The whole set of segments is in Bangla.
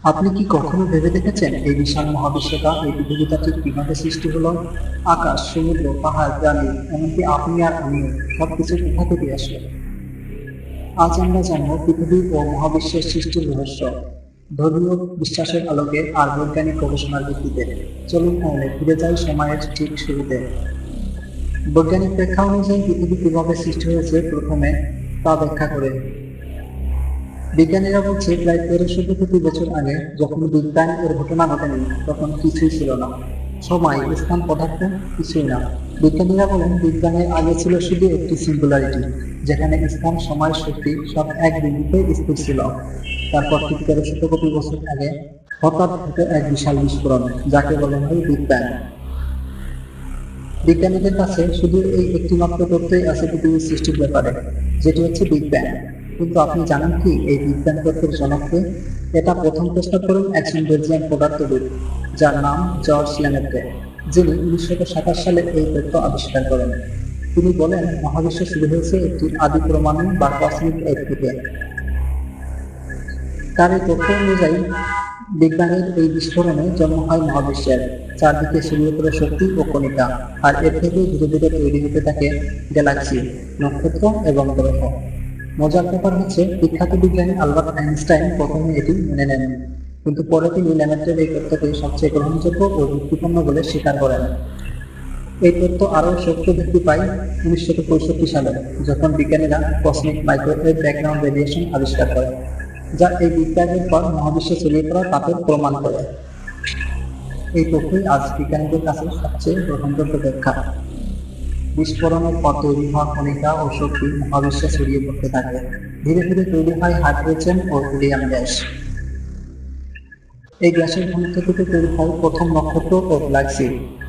আপনি কি কখনো ভেবে দেখেছেন এই বিশাল মহাবিশ্বটা, এই পৃথিবীটা ঠিক কিভাবে সৃষ্টি হলো? আকাশ, সমুদ্র, পাহাড়, প্রাণী, এমনকি আপনি আর আমিও, সবকিছু কোথা থেকে আসলো? আজ আমরা জানবো পৃথিবী ও মহাবিশ্বের সৃষ্টির রহস্য, ধর্মীয় বিশ্বাসের আলোকে আর বৈজ্ঞানিক গবেষণার ভিত্তিতে। চলুন তাহলে ফিরে যাই সময়ের ঠিক শুরুতে। বৈজ্ঞানিক ব্যাখ্যা অনুযায়ী পৃথিবী কিভাবে সৃষ্টি হয়েছে প্রথমে তা ব্যাখ্যা করে বিজ্ঞানীরা বলছে প্রায় 1300 কোটি বছর আগে যখন বিগ ব্যাং এর ঘটনা ঘটেনি, তখন কিছুই ছিল না। সময়, স্থান, পদার্থ কিছুই না। বিজ্ঞানীরা বলেন বিগ ব্যাং এর আগে ছিল শুধু একটি সিঙ্গুলারিটি, যেখানে স্থান, সময়, শক্তি সব এক বিন্দুতে স্থির ছিল। তারপর ঠিক 1300 কোটি বছর আগে হঠাৎ ঘটে এক বিশাল বিস্ফোরণ, যাকে বলা হয় বিগ ব্যাং। বিজ্ঞানীদের কাছে শুধু এই একটি মাত্র তথ্যই আছে পৃথিবীর সৃষ্টির ব্যাপারে, যেটি হচ্ছে বিগ ব্যাং। কিন্তু আপনি জানেন কি এই বিগ ব্যাং তত্ত্বের জনককে? এটা প্রথম প্রস্তাব করেন একজন বেলজিয়ান পদার্থবিদ, যার নাম জর্জ লেমেট্রে, যিনি 1927 সালে এই তত্ত্ব আবিষ্কার করেন। তিনি বলেন মহাবিশ্ব শুরু হয়েছে একটি আদি পরমাণু বা কসমিক এগ থেকে। তার এই তথ্য অনুযায়ী বিগ ব্যাংয়ের এই বিস্ফোরণে জন্ম হয় মহাবিশ্বের। চারদিকে ছড়িয়ে পড়ে শক্তি ও কণিকা, আর এর থেকে ধীরে ধীরে তৈরি হতে থাকে গ্যালাক্সি, নক্ষত্র এবং গ্রহ। মজার ব্যাপার হচ্ছে বিখ্যাত বিজ্ঞানী আলবার্ট আইনস্টাইন প্রথমে এটি মেনে নেন, কিন্তু পরে তিনি লেমেট্রের এই তথ্যকে সবচেয়ে গ্রহণযোগ্য ও যুক্তিপূর্ণ বলে স্বীকার করেন। এই তথ্য আরও শক্ত বৃদ্ধি পায় 1965 সালে, যখন বিজ্ঞানীরা কসমিক মাইক্রোওয়েভ ব্যাকগ্রাউন্ড রেডিয়েশন আবিষ্কার করেন, যা এই বিগ ব্যাংয়ের পর মহাবিশ্বে ছড়িয়ে পড়া তাপের প্রমাণ করে। এই তথ্যই আজ বিজ্ঞানীদের কাছে সবচেয়ে গ্রহণযোগ্য ব্যাখ্যা। বিস্ফোরণের পর তৈরি হওয়া কণিকা ও শক্তি মহাবিশ্বে ছড়িয়ে পড়তে থাকে। ধীরে ধীরে তৈরি হয় হাইড্রোজেন ও হিলিয়াম গ্যাস। এই গ্যাসের ঘনত্ব থেকে তৈরি হয় প্রথম নক্ষত্র ও গ্যালাক্সি।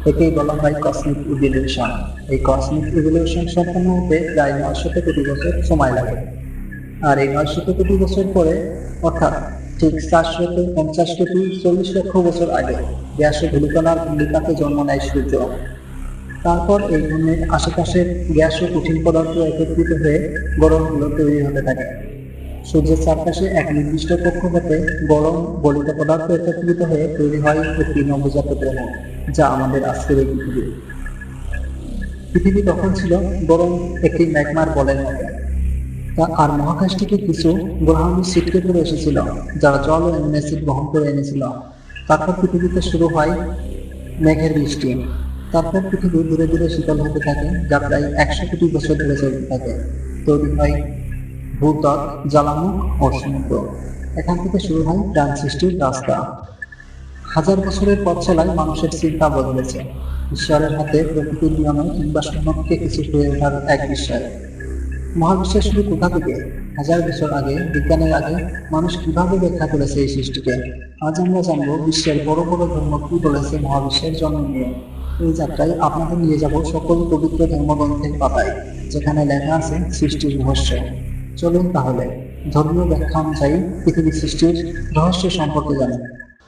একেই বলা হয় কসমিক ইভলিউশন। এই কসমিক ইভলিউশন সম্পন্ন হতে প্রায় 900 কোটি বছর সময় লাগে। আর এই 900 কোটি বছর পরে, অর্থাৎ ঠিক 450 কোটি 40 লক্ষ বছর আগে, গ্যাস ও ধূলিকণার ধূলিকাতে জন্ম নেয় সূর্য। তারপর এই ঘূর্ণির আশেপাশের গ্যাস ও কঠিন পদার্থ একত্রিত হয়ে গ্রহগুলো তৈরি হতে থাকে। সূর্যের চারপাশে এক নির্দিষ্ট কক্ষপথে গরম গলিত পদার্থ একত্রিত হয়ে তৈরি হয় একটি নবজাত গ্রহ, যা আমাদের আজকের এই পৃথিবী। পৃথিবী তখন ছিল গরম একটি ম্যাগমার বলের মতো। আর মহাকাশ থেকে কিছু গ্রহাণু ছিটকে পড়ে এসেছিল, যারা জল ও অ্যামিনো অ্যাসিড বহন করে এনেছিল। তারপর পৃথিবীতে শুরু হয় মেঘের বৃষ্টি। তারপর পৃথিবী ধীরে ধীরে শীতল হতে থাকে, যা প্রায় 100 কোটি বছর ধরে চলতে থাকে। তৈরি হয় ভূত্বক, জ্বালামুখ ও সমুদ্র। এখান থেকে শুরু হয় প্রাণ সৃষ্টির রাস্তা। হাজার বছরের পথ চলায় মানুষের চিন্তা বদলেছে। ঈশ্বরের হাতে প্রকৃতির নিয়মে কিংবা সম্মুখে কিছু হয়ে ওঠার এক বিষয়। মহাবিশ্বের শুরু কোথা থেকে? হাজার বছর আগে, বিজ্ঞানের আগে মানুষ কিভাবে ব্যাখ্যা করেছে এই সৃষ্টিকে? আজ আমরা জানবো বিশ্বের বড় বড় ধর্ম কি বলেছে মহাবিশ্বের জন্ম নিয়ে। এই যাত্রায় আপনাদের নিয়ে যাব সকল পবিত্র ধর্মগ্রন্থের পাতায়, যেখানে লেখা আছে সৃষ্টির রহস্য। চলুন তাহলে ধর্মীয় ব্যাখ্যা অনুযায়ী পৃথিবীর সৃষ্টির রহস্য সম্পর্কে জানি।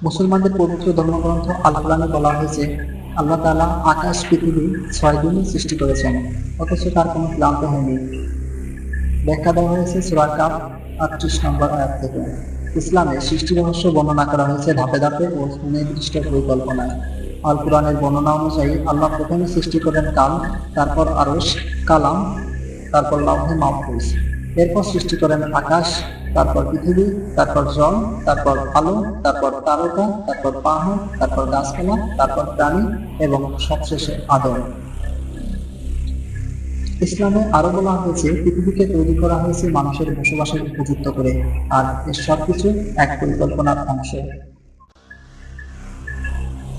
মুসলমানদের পবিত্র ধর্মগ্রন্থ আল কোরআনে বলা হয়েছে আল্লাহ তাআলা আকাশ পৃথিবী 6 দিনে সৃষ্টি করেছেন, অথচ তার কোনো ক্লান্ত হয়নি। ব্যাখ্যা দেওয়া হয়েছে সূরা কাহফ 38 নম্বর আয়াত থেকে। ইসলামে সৃষ্টি রহস্য বর্ণনা করা হয়েছে ধাপে ধাপে ও সুনির্দিষ্ট পরিকল্পনায়। আল কোরআনের বর্ণনা অনুযায়ী আল্লাহ প্রথমে সৃষ্টি করেন কাল, তারপর আরশ, কালাম, তারপর লাউহে মাহফুজ। এরপর সৃষ্টি করেন আকাশ, তারপর পৃথিবী, তারপর জল, তারপর আলো, তারপর তারকা, তারপর পাহাড়, তারপর গাছপালা, তারপর প্রাণী এবং সবশেষে আদম। ইসলামে আরো বলা হয়েছে পৃথিবীকে তৈরি করা হয়েছে মানুষের বসবাসের উপযুক্ত করে, আর এর সবকিছু এক পরিকল্পনার অংশ।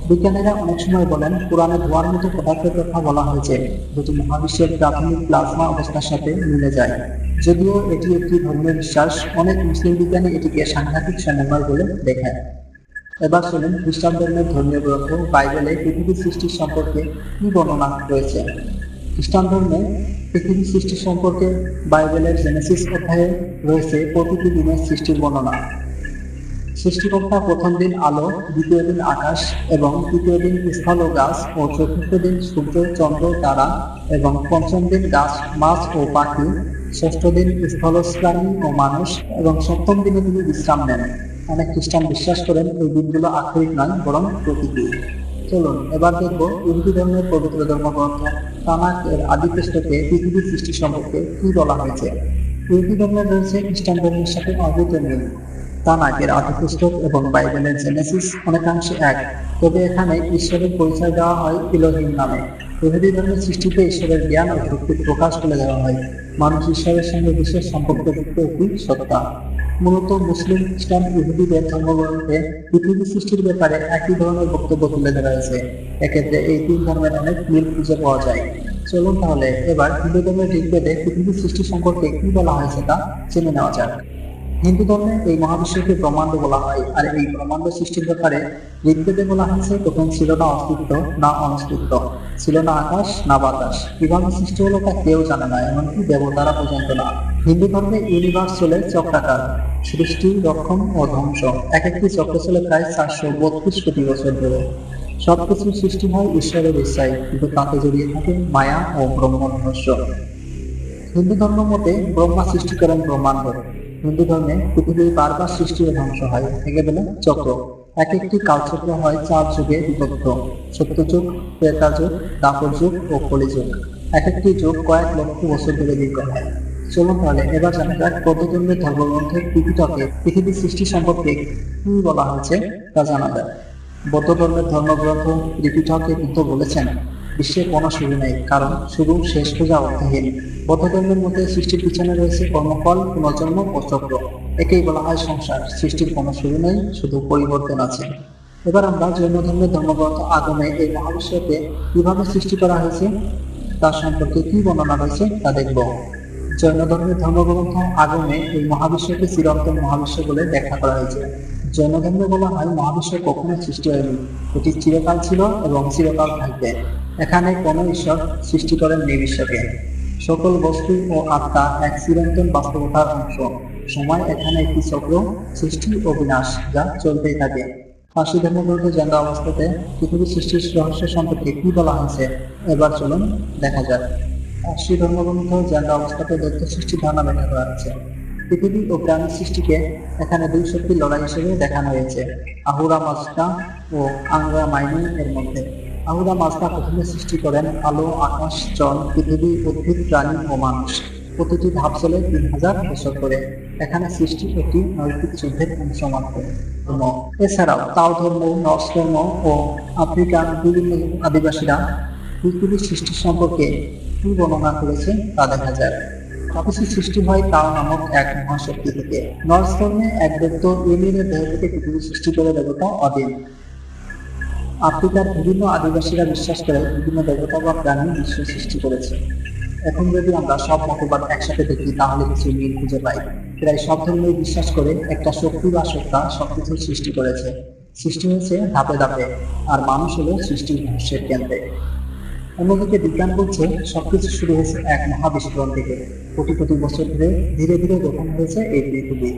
বিজ্ঞানীরা অনেক সময় বলেন কোরআনে ধোঁয়ার মতো পদার্থের কথা বলা হয়েছে, যেটি মহাবিশ্বের প্রাথমিক প্লাজমা অবস্থার সাথে মিলে যায়। যদিও এটি একটি ধর্মীয় বিশ্বাস, অনেক মুসলিম বিজ্ঞানী এটিকে সাংঘাতিক সমন্বয় বলে দেখেন। এবার চলুন খ্রিস্টান ধর্মের ধর্মীয় গ্রন্থ বাইবেলে পৃথিবীর সৃষ্টির সম্পর্কে কি বর্ণনা রয়েছে। খ্রিস্টান ধর্মে পৃথিবীর সৃষ্টি সম্পর্কে বাইবেলের জেনেসিস অধ্যায়ে রয়েছে প্রতিটি দিনের সৃষ্টির বর্ণনা। সৃষ্টিকর্তা প্রথম দিন আলো, দ্বিতীয় দিন আকাশ এবং তৃতীয় দিন স্থল ও গাছ ও চতুর্থ দিন সূর্য, চন্দ্র, তারা এবং পঞ্চম দিন গাছ, মাছ ও পাখি, ষষ্ঠ দিন স্থলজ প্রাণী ও মানুষ এবং সপ্তম দিনে তিনি বিশ্রাম নেন। অনেক খ্রিস্টান বিশ্বাস করেন এই দিনগুলো আক্ষরিক নয় বরং প্রতীকী। চলুন এবার দেখব ইহুদি ধর্মের পবিত্র ধর্মগ্রন্থ তানাক এর আদি পুস্তকে পৃথিবীর সৃষ্টি সম্পর্কে কি বলা হয়েছে। ইহুদি ধর্মের রয়েছে খ্রিস্টান ধর্মের সাথে অদ্ভুত মিল। তানাক এর আদি পুস্তক এবং বাইবেলের জেনেসিস অনেকাংশে এক, তবে এখানে ঈশ্বরের পরিচয় দেওয়া হয় ইলোহিম নামে। ইহুদি ধর্মের সৃষ্টিতে ঈশ্বরের জ্ঞান ও শক্তির প্রকাশ তুলে দেওয়া হয়। মানুষ ঈশ্বরের সঙ্গে বিশেষ সম্পর্কযুক্ত একটি সত্তা। মূলত মুসলিম, খ্রিস্টান, ইহুদিদের ধর্মগ্রন্থে পৃথিবী সৃষ্টির ব্যাপারে একই ধরনের বক্তব্য তুলে ধরা হয়েছে। এক্ষেত্রে এই তিন ধর্মের অনেক মিল খুঁজে পাওয়া যায়। চলুন তাহলে এবার হিন্দু ধর্মের ঋগ্বেদে পৃথিবীর সৃষ্টি সম্পর্কে কি বলা হয়েছে তা জেনে নেওয়া যাক। হিন্দু ধর্মে এই মহাবিশ্বকে ব্রহ্মাণ্ড বলা হয়, আর এই ব্রহ্মাণ্ড সৃষ্টির ব্যাপারে ঋগ্বেদে বলা হয়েছে প্রথম ছিল না অস্তিত্ব না অনস্তিত্ব, ছিল না আকাশ না বাতাস। কিভাবে সৃষ্টি হলো তা কেউ জানে না, এমনকি দেবতারা পর্যন্ত না। হিন্দু ধর্মে ইউনিভার্স চলে চক্রাকার, সৃষ্টি, রক্ষণ ও ধ্বংস। এক একটি চক্র চলে প্রায় 432 কোটি বছর ধরে। সবকিছু সৃষ্টি হয় ঈশ্বরের ইচ্ছায়, কিন্তু তাতে জড়িয়ে থাকে মায়া ও ব্রহ্ম রহস্য। হিন্দু ধর্ম মতে ব্রহ্মা সৃষ্টি করেন ব্রহ্মাণ্ড। হিন্দু ধর্মে পৃথিবীর বারবার সৃষ্টি ও ধ্বংস হয়, একে বলে চক্র। এক একটি কালচক্র হয় 4 যুগে বিভক্ত: সত্যযুগ, ত্রেতাযুগ, দ্বাপর যুগ ও কলিযুগ। এক একটি যুগ কয়েক লক্ষ বছর ধরে দীর্ঘ হয়। চলুন তাহলে এবার জানা যাক বৌদ্ধ ধর্মের ধর্মগ্রন্থের ত্রিপিটকে পৃথিবীর সৃষ্টি সম্পর্কে কি বলা হয়েছে তা জানা যায়। বৌদ্ধ ধর্মের ধর্মগ্রন্থ ত্রিপিটকে বুদ্ধ বলেছেন, বিশ্বের কোনো শুরু নেই, কারণ শুরু শেষ খোঁজা অর্থহীন। বৌদ্ধ ধর্মের মধ্যে সৃষ্টির পিছনে রয়েছে কর্মফল, পুনর্জন্ম ও চক্র। একেই বলা হয় সংসার। সৃষ্টির কোনো শুরু নেই, শুধু পরিবর্তন আছে। এবার আমরা জৈন ধর্মের ধর্মগ্রন্থ আগমে এই মহাবিশ্বকে কিভাবে সৃষ্টি করা হয়েছে তার সম্পর্কে কি বর্ণনা রয়েছে তা দেখব। জৈন ধর্মের ধর্মগ্রন্থ আগমে এই মহাবিশ্বকে চিরন্তন মহাবিশ্ব বলে ব্যাখ্যা করা হয়েছে। জৈন ধর্মে বলা হয় মহাবিশ্ব কখনো সৃষ্টি হয়নি, এটি চিরকাল ছিল এবং চিরকাল থাকবে। এখানে কোনো ঈশ্বর সৃষ্টি করেন বিশ্বকে। সকল বস্তু ও আত্মা এক চিরন্তন বাস্তবতার অংশ। সময় এখানে একটি চক্র, সৃষ্টি ও বিনাশ, যা চলতেই থাকে। পার্সি ধর্মগ্রন্থে জানা অবস্থাতে পৃথিবীর সৃষ্টির রহস্য সম্পর্কে কি বলা হয়েছে এবার চলুন দেখা যাক। পার্সি ধর্মগ্রন্থ জানা অবস্থাতে দৈত্য সৃষ্টির ধারণা ব্যাখ্যা করা হয়েছে। পৃথিবী ও প্রাণীর সৃষ্টিকে এখানে দুই শক্তির লড়াই হিসেবে দেখানো হয়েছে, আহুরা মাজদা ও আংরা মাইনু এর মধ্যে। আহুরা মাজদা প্রথমে সৃষ্টি করেন আলো, আকাশ, জল, পৃথিবী, উদ্ভিদ, প্রাণী ও মানুষ। প্রতিটি ধাপ চলে 3000 বছর করে। এখানে সৃষ্টি একটি নৈতিক যুদ্ধের অংশ মাত্র। এছাড়াও তাও ধর্ম, নর্স ধর্ম ও আফ্রিকার বিভিন্ন আদিবাসীরা পৃথিবীর সৃষ্টি সম্পর্কে কি বর্ণনা করেছে তা দেখা যায়। সবকিছু সৃষ্টি হয় তাও নামক এক মহাশক্তি থেকে। নর্স ধর্মে এক দৈত্য এমিলের দেহ থেকে পৃথিবী সৃষ্টি করে দেবতা অদিন। আফ্রিকার বিভিন্ন আদিবাসীরা বিশ্বাস করে বিভিন্ন দেবতা বা প্রাণী বিশ্ব সৃষ্টি করেছে। এখন যদি আমরা সব মতবাদ একসাথে দেখি তাহলে কিছু মিল খুঁজে পাই। প্রায় সব ধর্মেই বিশ্বাস করে একটা শক্তি বা সত্তা সবকিছু সৃষ্টি করেছে। সৃষ্টি হয়েছে ধাপে ধাপে, আর মানুষ হলো সৃষ্টির রহস্যের কেন্দ্রে। অন্যদিকে বিজ্ঞান বলছে সবকিছু শুরু হয়েছে এক মহাবিস্ফোরণ থেকে। কোটি কোটি বছর ধরে ধীরে ধীরে গঠন হয়েছে এই পৃথিবী।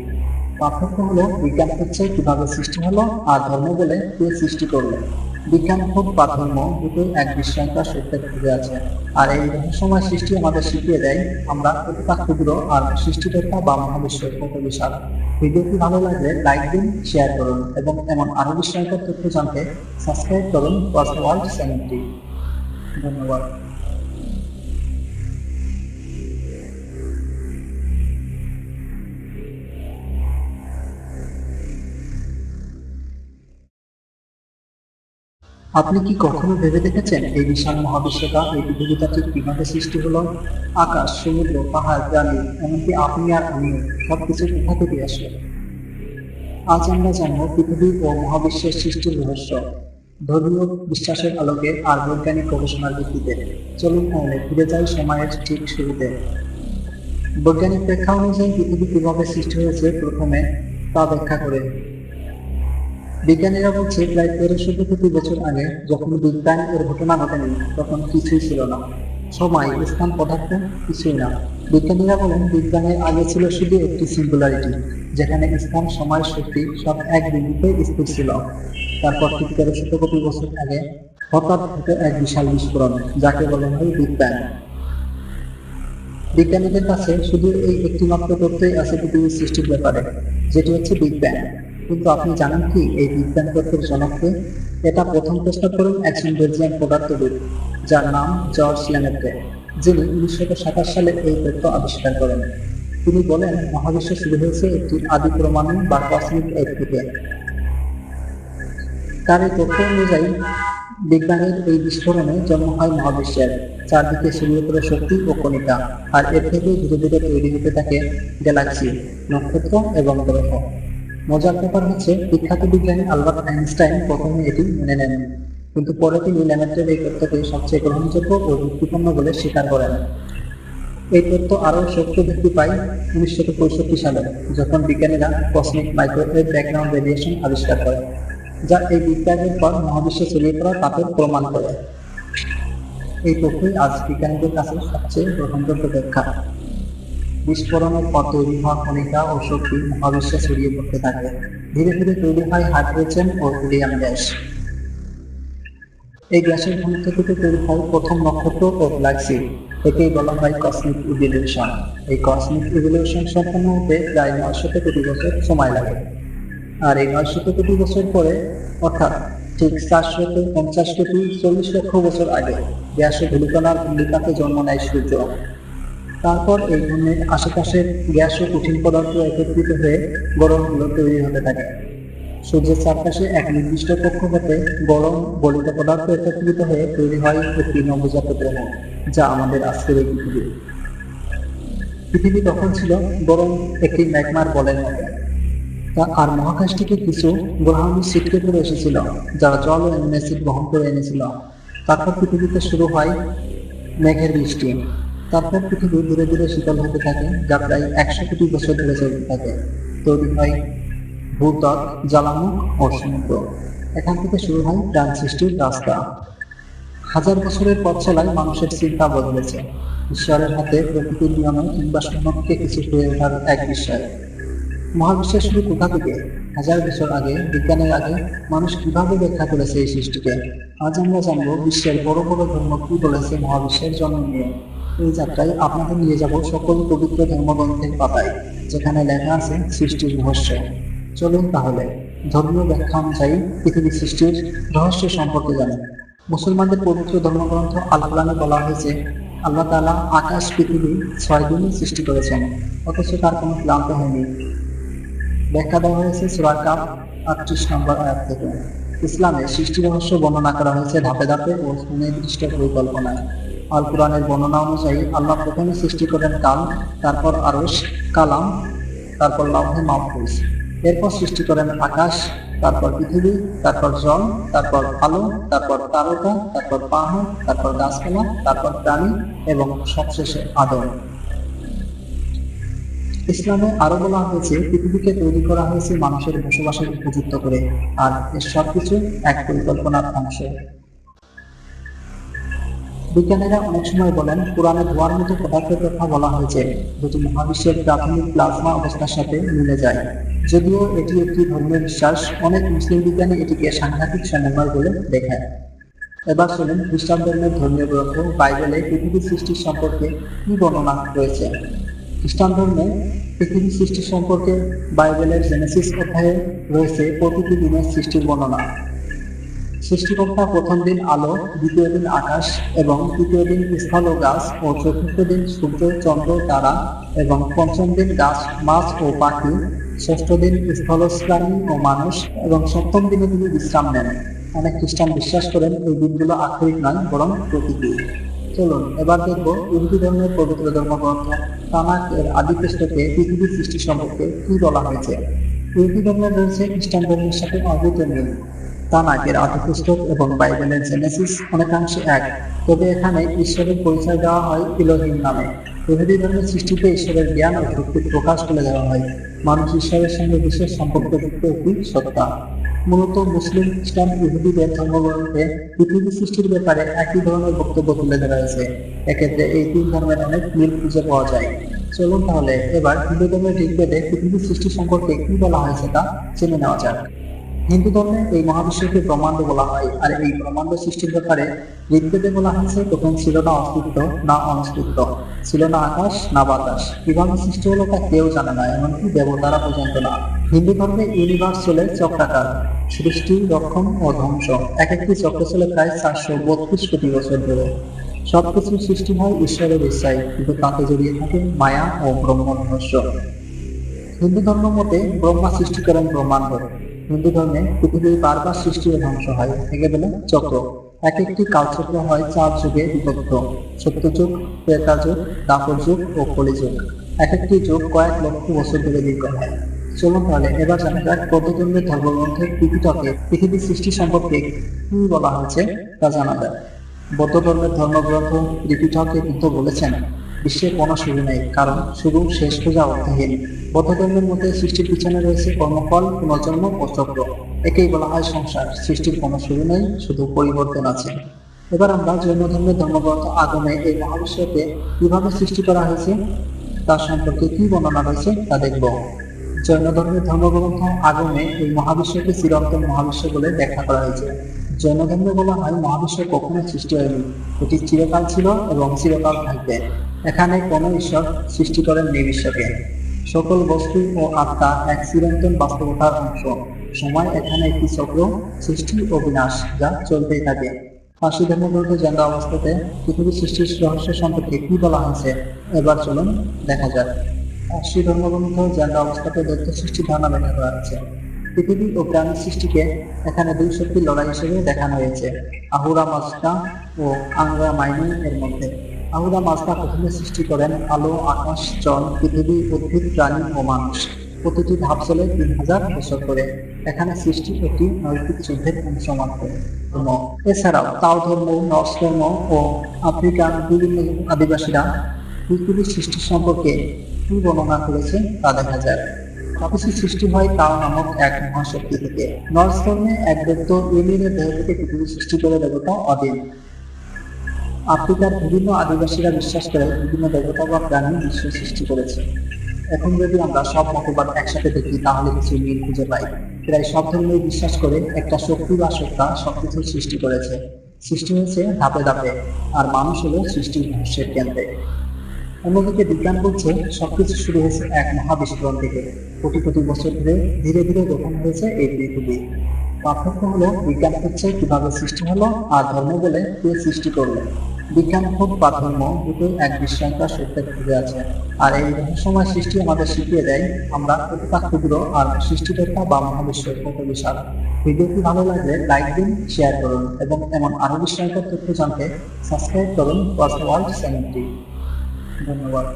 পার্থক্য হলো বিজ্ঞান হচ্ছে কিভাবে সৃষ্টি হলো, আর ধর্ম বলে কে সৃষ্টি করলো। বিজ্ঞান হোক বা ধর্ম, দুটোই এক বিস্ময়কর সত্যের খুঁজে আছে। আর এই রহস্যময় সৃষ্টি আমাদের শিখিয়ে দেয় আমরা কতটা ক্ষুদ্র আর সৃষ্টিকর্তা বা মহাবিশ্ব কত বিশাল। ভিডিওটি ভালো লাগলে লাইক দিন, শেয়ার করুন এবং এমন আরো বিস্ময়কর তথ্য জানতে সাবস্ক্রাইব করুন ওয়ার্ল্ড চ্যানেলটি। ধন্যবাদ। আপনি কি কখনো ভেবে দেখেছেন এই বিশাল মহাবিশ্বটা, এই পৃথিবীটা ঠিক কিভাবে সৃষ্টি হলো? আকাশ, সমুদ্র, পাহাড়, প্রাণী, এমনকি আপনি আর আমিও, সবকিছু কোথা থেকে আসলো? আজ আমরা জানবো পৃথিবী ও মহাবিশ্বের সৃষ্টির রহস্য, ধর্মীয় বিশ্বাসের আলোকে আর বৈজ্ঞানিক গবেষণার ভিত্তিতে। চলুন তাহলে ফিরে যাই সময়ের ঠিক শুরুতে। বৈজ্ঞানিক ব্যাখ্যা অনুযায়ী পৃথিবী কিভাবে সৃষ্টি হয়েছে প্রথমে তা ব্যাখ্যা করে। বিজ্ঞানীরা বলছে প্রায় 1300 কোটি বছর আগে যখন বিগ ব্যাং এর ঘটনা ঘটেনি তখন কিছুই ছিল না। সময়, স্থান, পদার্থ কিছুই না। বিজ্ঞানীরা বলেন বিগ ব্যাং এর আগে ছিল শুধু একটি সিঙ্গুলারিটি, যেখানে স্থান, সময়, শক্তি সব এক বিন্দুতে স্থির ছিল। তারপর ঠিক 1300 কোটি বছর আগে হঠাৎ ঘটে এক বিশাল বিস্ফোরণ, যাকে বলা হয় বিগ ব্যাং। বিজ্ঞানীদের কাছে শুধু এই একটি মাত্র তথ্যই আছে পৃথিবীর সৃষ্টির ব্যাপারে, যেটি হচ্ছে বিগ ব্যাং। কিন্তু আপনি জানেন কি এই বিজ্ঞান তত্ত্বের জনককে? এটা প্রথম প্রস্তাব করেন একজন বেলজিয়ান পদার্থবিদ যার নাম জর্জ লেমেত্রে, যিনি 1927 সালে এই তত্ত্ব আবিষ্কার করেন। তিনি বলেন মহাবিশ্ব শুরু হয়েছে একটি আদি পরমাণু বা কসমিক এগ থেকে। তার এই তথ্য অনুযায়ী বিজ্ঞানের এই বিস্ফোরণে জন্ম হয় মহাবিশ্বের, চারদিকে ছড়িয়ে পড়ে শক্তি ও কণিকা, আর এর থেকে ধীরে ধীরে তৈরি হতে থাকে গ্যালাক্সি, নক্ষত্র এবং গ্রহ। মজার ব্যাপার হচ্ছে বিখ্যাত বিজ্ঞানী আলবার্ট আইনস্টাইন প্রথমে এটি মেনে নেন, কিন্তু পরে তিনি লেমেত্রের এই তত্ত্বকে সবচেয়ে গ্রহণযোগ্য ও যুক্তিপূর্ণ বলে স্বীকার করেন। এই তত্ত্ব আরও শক্ত ভিত্তি পায় 1965 সালে, যখন বিজ্ঞানীরা কসমিক মাইক্রোওয়েভ ব্যাকগ্রাউন্ড রেডিয়েশন আবিষ্কার করে, যা এই বিজ্ঞানের পর মহাবিশ্বে ছড়িয়ে পড়া তাপের প্রমাণ করে। এই তথ্যই আজ বিজ্ঞানীদের কাছে সবচেয়ে গ্রহণযোগ্য ব্যাখ্যা। বিস্ফোরণের পর তৈরি হওয়া কণিকা ও শক্তি মহাবিশ্বে ছড়িয়ে পড়তে থাকে। ধীরে ধীরে তৈরি হয় হাইড্রোজেন ও হিলিয়াম গ্যাস। এই গ্যাসের ঘনত্ব থেকে তৈরি হয় প্রথম নক্ষত্র ও গ্যালাক্সি। একেই বলা হয় কসমিক ইভলিউশন। এই কসমিক ইভলিউশন সম্পন্ন হতে প্রায় 900 কোটি বছর সময় লাগে। আর এই 900 কোটি বছর পরে, অর্থাৎ ঠিক 450 কোটি 40 লক্ষ বছর আগে, গ্যাস ও ধূলিকণার ধূলিকাতে জন্ম নেয় সূর্য। তারপর এই ঘূর্ণির আশেপাশের গ্যাস ও কঠিন পদার্থ একত্রিত হয়ে গ্রহগুলো তৈরি হতে থাকে। সূর্যের চারপাশে এক নির্দিষ্ট কক্ষপথে গরম গলিত পদার্থ একত্রিত হয়ে তৈরি হয় একটি নবজাত গ্রহ, যা আমাদের আজকের এই পৃথিবী। পৃথিবী তখন ছিল গরম একটি ম্যাগমার বলের মতো, আর মহাকাশ থেকে কিছু গ্রহাণু ছিটকে পড়ে এসেছিল, যারা জল ও অ্যামিনো অ্যাসিড বহন করে এনেছিল। তারপর পৃথিবীতে শুরু হয় মেঘের বৃষ্টি। তারপর পৃথিবী ধীরে ধীরে শীতল হতে থাকে, যা প্রায় 100 কোটি বছর ধরে চলতে থাকে। তৈরি হয় ভূত্বক, জ্বালামুখ ও সমুদ্র। এখান থেকে শুরু হয় প্রাণ সৃষ্টির রাস্তা। হাজার বছরের পথ চলায় মানুষের চিন্তা বদলেছে। ঈশ্বরের হাতে প্রকৃতির নিয়মে কিংবা শূন্য থেকে কিছু হয়ে ওঠার এক বিষয়। মহাবিশ্বের শুরু কোথা থেকে? হাজার বছর আগে, বিজ্ঞানের আগে মানুষ কিভাবে ব্যাখ্যা করেছে এই সৃষ্টিকে? আজ আমরা জানবো বিশ্বের বড় বড় ধর্ম কি বলেছে মহাবিশ্বের জন্ম নিয়ে। এই যাত্রায় আপনাদের নিয়ে যাব সকল পবিত্র ধর্মগ্রন্থের পাতায়, যেখানে লেখা আছে সৃষ্টির রহস্য। চলুন তাহলে ধর্মীয় ব্যাখ্যা অনুযায়ী পৃথিবীর সৃষ্টির রহস্য সম্পর্কে জানি। মুসলমানদের পবিত্র ধর্মগ্রন্থ আল কোরআনে বলা হয়েছে আল্লাহ তাআলা আকাশ পৃথিবী 6 দিনে সৃষ্টি করেছেন, অথচ তার কোনো ক্লান্ত হয়নি। ব্যাখ্যা দেওয়া হয়েছে সূরা কাফ 38 নম্বর আয়াত থেকে। ইসলামে সৃষ্টি রহস্য বর্ণনা করা হয়েছে ধাপে ধাপে ও সুনির্দিষ্ট পরিকল্পনায়। আল কোরআনের বর্ণনা অনুযায়ী আল্লাহ প্রথমে সৃষ্টি করেন কাল, তারপর আরশ, কালাম, তারপর লাউহে মাহফুজ। এরপর সৃষ্টি করেন আকাশ, তারপর পৃথিবী, তারপর জল, তারপর আলো, তারপর তারকা, তারপর পাহাড়, তারপর গাছপালা, তারপর প্রাণী এবং সবশেষে আদম। ইসলামে আরো বলা হয়েছে পৃথিবীকে তৈরি করা হয়েছে মানুষের বসবাসের উপযুক্ত করে, আর এর সবকিছু এক পরিকল্পনার অংশ। বিজ্ঞানীরা অনেক সময় বলেন কোরআনে ধোঁয়ার মতো পদার্থের কথা বলা হয়েছে, যেটি মহাবিশ্বের প্রাথমিক প্লাজমা অবস্থার সাথে মিলে যায়। যদিও এটি একটি ধর্মীয় বিশ্বাস, অনেক মুসলিম বিজ্ঞানী এটিকে সাংঘাতিক সমন্বয় বলে দেখায়। এবার চলুন খ্রিস্টান ধর্মের ধর্মীয় গ্রন্থ বাইবেলে পৃথিবীর সৃষ্টির সম্পর্কে কি বর্ণনা রয়েছে। খ্রিস্টান ধর্মে পৃথিবীর সৃষ্টি সম্পর্কে বাইবেলের জেনেসিস অধ্যায়ে রয়েছে প্রতিটি দিনের সৃষ্টির বর্ণনা। সৃষ্টিকর্তা প্রথম দিন আলো, দ্বিতীয় দিন আকাশ এবং তৃতীয় দিন স্থল ও গাছ ও চতুর্থ দিন সূর্য, চন্দ্র, তারা এবং পঞ্চম দিন গাছ, মাছ ও পাখি, ষষ্ঠ দিন স্থলজ প্রাণী ও মানুষ এবং সপ্তম দিনে তিনি বিশ্রাম নেন। অনেক খ্রিস্টান বিশ্বাস করেন এই দিনগুলো আক্ষরিক নয়, বরং প্রতীকী। চলুন এবার দেখব ইহুদি ধর্মের পবিত্র ধর্মগ্রন্থ তানাখ এর আদি পুস্তকে পৃথিবীর সৃষ্টি সম্পর্কে কি বলা হয়েছে। ইহুদি ধর্মের রয়েছে খ্রিস্টান ধর্মের সাথে অদ্ভুত মিল। তানাখ এর আদি পুস্তক এবং বাইবেলের জেনেসিস অনেকাংশে এক, তবে এখানে ঈশ্বরের পরিচয় দেওয়া হয় ইলোহিম নামে। ইহুদি ধর্মের সৃষ্টিতে ঈশ্বরের জ্ঞান ও শক্তির প্রকাশ তুলে দেওয়া হয়। মানুষ ঈশ্বরের সঙ্গে বিশেষ সম্পর্কযুক্ত একটি সত্তা। মূলত মুসলিম, খ্রিস্টান, ইহুদিদের ধর্মগ্রন্থে পৃথিবী সৃষ্টির ব্যাপারে একই ধরনের বক্তব্য তুলে ধরা হয়েছে। এক্ষেত্রে এই তিন ধর্মের অনেক মিল খুঁজে পাওয়া যায়। চলুন তাহলে এবার হিন্দু ধর্মের ঋগ্বেদে পৃথিবীর সৃষ্টি সম্পর্কে কি বলা হয়েছে তা জেনে নেওয়া যাক। হিন্দু ধর্মে এই মহাবিশ্বকে ব্রহ্মাণ্ড বলা হয়, আর এই ব্রহ্মাণ্ড সৃষ্টির ব্যাপারে ঋগ্বেদে বলা হয়েছে, প্রথম ছিল না অস্তিত্ব না অনস্তিত্ব, ছিল না আকাশ না বাতাস, কিভাবে সৃষ্টি হলো তা কেউ জানে না, এমনকি দেবতারা পর্যন্ত না। হিন্দু ধর্মে ইউনিভার্স চলে চক্রাকার, সৃষ্টি, রক্ষণ ও ধ্বংস। এক একটি চক্র চলে প্রায় 432 কোটি বছর ধরে। সবকিছু সৃষ্টি হয় ঈশ্বরের ইচ্ছায়, কিন্তু তাতে জড়িয়ে থাকে মায়া ও ব্রহ্ম রহস্য। হিন্দু ধর্ম মতে ব্রহ্মা সৃষ্টি করেন ব্রহ্মাণ্ড। হিন্দু ধর্মে পৃথিবী বারবার সৃষ্টি ও ধ্বংস হয়, একে বলে চক্র। এক একটি কালচক্র হয় 4 যুগে বিভক্ত: সত্যযুগ, ত্রেতাযুগ, দ্বাপর যুগ ও কলিযুগ। এক একটি যুগ কয়েক লক্ষ বছর ধরে দীর্ঘ হয়। চলুন তাহলে এবার জানা যাক বৌদ্ধ ধর্মের ধর্মগ্রন্থের ত্রিপিটকে পৃথিবীর সৃষ্টি সম্পর্কে কি বলা হয়েছে তা জানা যায়। বৌদ্ধ ধর্মের ধর্মগ্রন্থ ত্রিপিটকে বুদ্ধ বলেছেন, বিশ্বের কোনো শুরু নেই, কারণ শুরু শেষ খোঁজা অর্থহীন। বৌদ্ধ ধর্মের মধ্যে সৃষ্টির পিছনে রয়েছে কর্মফল, পুনর্জন্ম ও চক্র। একেই বলা হয় সংসার। সৃষ্টির কোনো শুরু নেই, শুধু পরিবর্তন আছে। এবার আমরা জৈন ধর্মের ধর্মগ্রন্থ আগমে এই মহাবিশ্বকে কিভাবে সৃষ্টি করা হয়েছে তার সম্পর্কে কি বর্ণনা রয়েছে তা দেখব। জৈন ধর্মের ধর্মগ্রন্থ আগমে এই মহাবিশ্বকে চিরন্তন মহাবিশ্ব বলে ব্যাখ্যা করা হয়েছে। জৈন ধর্মে বলা হয় মহাবিশ্ব কখনো সৃষ্টি হয়নি, এটি চিরকাল ছিল এবং চিরকাল থাকবে। এখানে কোনো ঈশ্বর সৃষ্টি করেন এই বিশ্বকে। সকল বস্তু ও আত্মা এক চিরন্তন বাস্তবতার অংশ। সময় এখানে একটি চক্র, সৃষ্টি ও বিনাশ, যা চলতেই থাকে। পার্সি ধর্মগ্রন্থ জানা অবস্থাতে পৃথিবীর সৃষ্টির রহস্য সম্পর্কে কি বলা হয়েছে এবার চলুন দেখা যাক। পার্সি ধর্মগ্রন্থ জানা অবস্থাতে দৈত্য সৃষ্টির ধারণা ব্যাখ্যা করা হয়েছে। পৃথিবী ও প্রাণীর সৃষ্টিকে এখানে দুই শক্তির লড়াই হিসেবে দেখানো হয়েছে, আহুরা মাজদা ও আংরা মাইনু এর মধ্যে। আহুরা মাজদা প্রথমে সৃষ্টি করেন আলো, আকাশ, জল, পৃথিবী, উদ্ভিদ, প্রাণী ও মানুষ। প্রতিটি ধাপ চলে 3000 বছর করে। এখানে সৃষ্টি একটি নৈতিক যুদ্ধের অংশ মাত্র। এছাড়াও তাও ধর্ম, নর্স ধর্ম ও আফ্রিকান বিভিন্ন আদিবাসীরা পৃথিবীর সৃষ্টি সম্পর্কে কি বর্ণনা করেছে তা দেখা যায়। সবকিছু সৃষ্টি হয় তাও নামক এক মহাশক্তি থেকে। নর্স ধর্মে এক দৈত্য ইউনিয়নের দেহ থেকে পৃথিবী সৃষ্টি করে দেবতা অদিন। আফ্রিকার বিভিন্ন আদিবাসীরা বিশ্বাস করে বিভিন্ন দেবতা বা প্রাণী বিশ্ব সৃষ্টি করেছে। এখন যদি আমরা সব মতবাদ একসাথে দেখি তাহলে কিছু মিল খুঁজে পাই। প্রায় সব ধর্মই বিশ্বাস করে একটা শক্তি বা সত্তা সবকিছু সৃষ্টি করেছে। সৃষ্টি হয়েছে ধাপে ধাপে, আর মানুষ হলো সৃষ্টির রহস্যের কেন্দ্রে। অন্যদিকে বিজ্ঞান বলছে সবকিছু শুরু হয়েছে এক মহাবিস্ফোরণ থেকে। কোটি কোটি বছর ধরে ধীরে ধীরে গঠন হয়েছে এই পৃথিবী। পার্থক্য হলো বিজ্ঞান হচ্ছে কিভাবে সৃষ্টি হলো, আর ধর্ম বলে কে সৃষ্টি করলো। বিজ্ঞান হোক বা ধর্ম, দুটোই এক বিস্ময়কর সত্যের খুঁজে আছে। আর এই রহস্যময় সৃষ্টি আমাদের শিখিয়ে দেয় আমরা কতটা ক্ষুদ্র আর সৃষ্টিকর্তা বা মহাবিশ্ব কত বিশাল। ভিডিওটি ভালো লাগলে লাইক দিন, শেয়ার করুন এবং এমন আরো বিস্ময়কর তথ্য জানতে সাবস্ক্রাইব করুন ওয়ার্ল্ড চ্যানেলটি। ধন্যবাদ।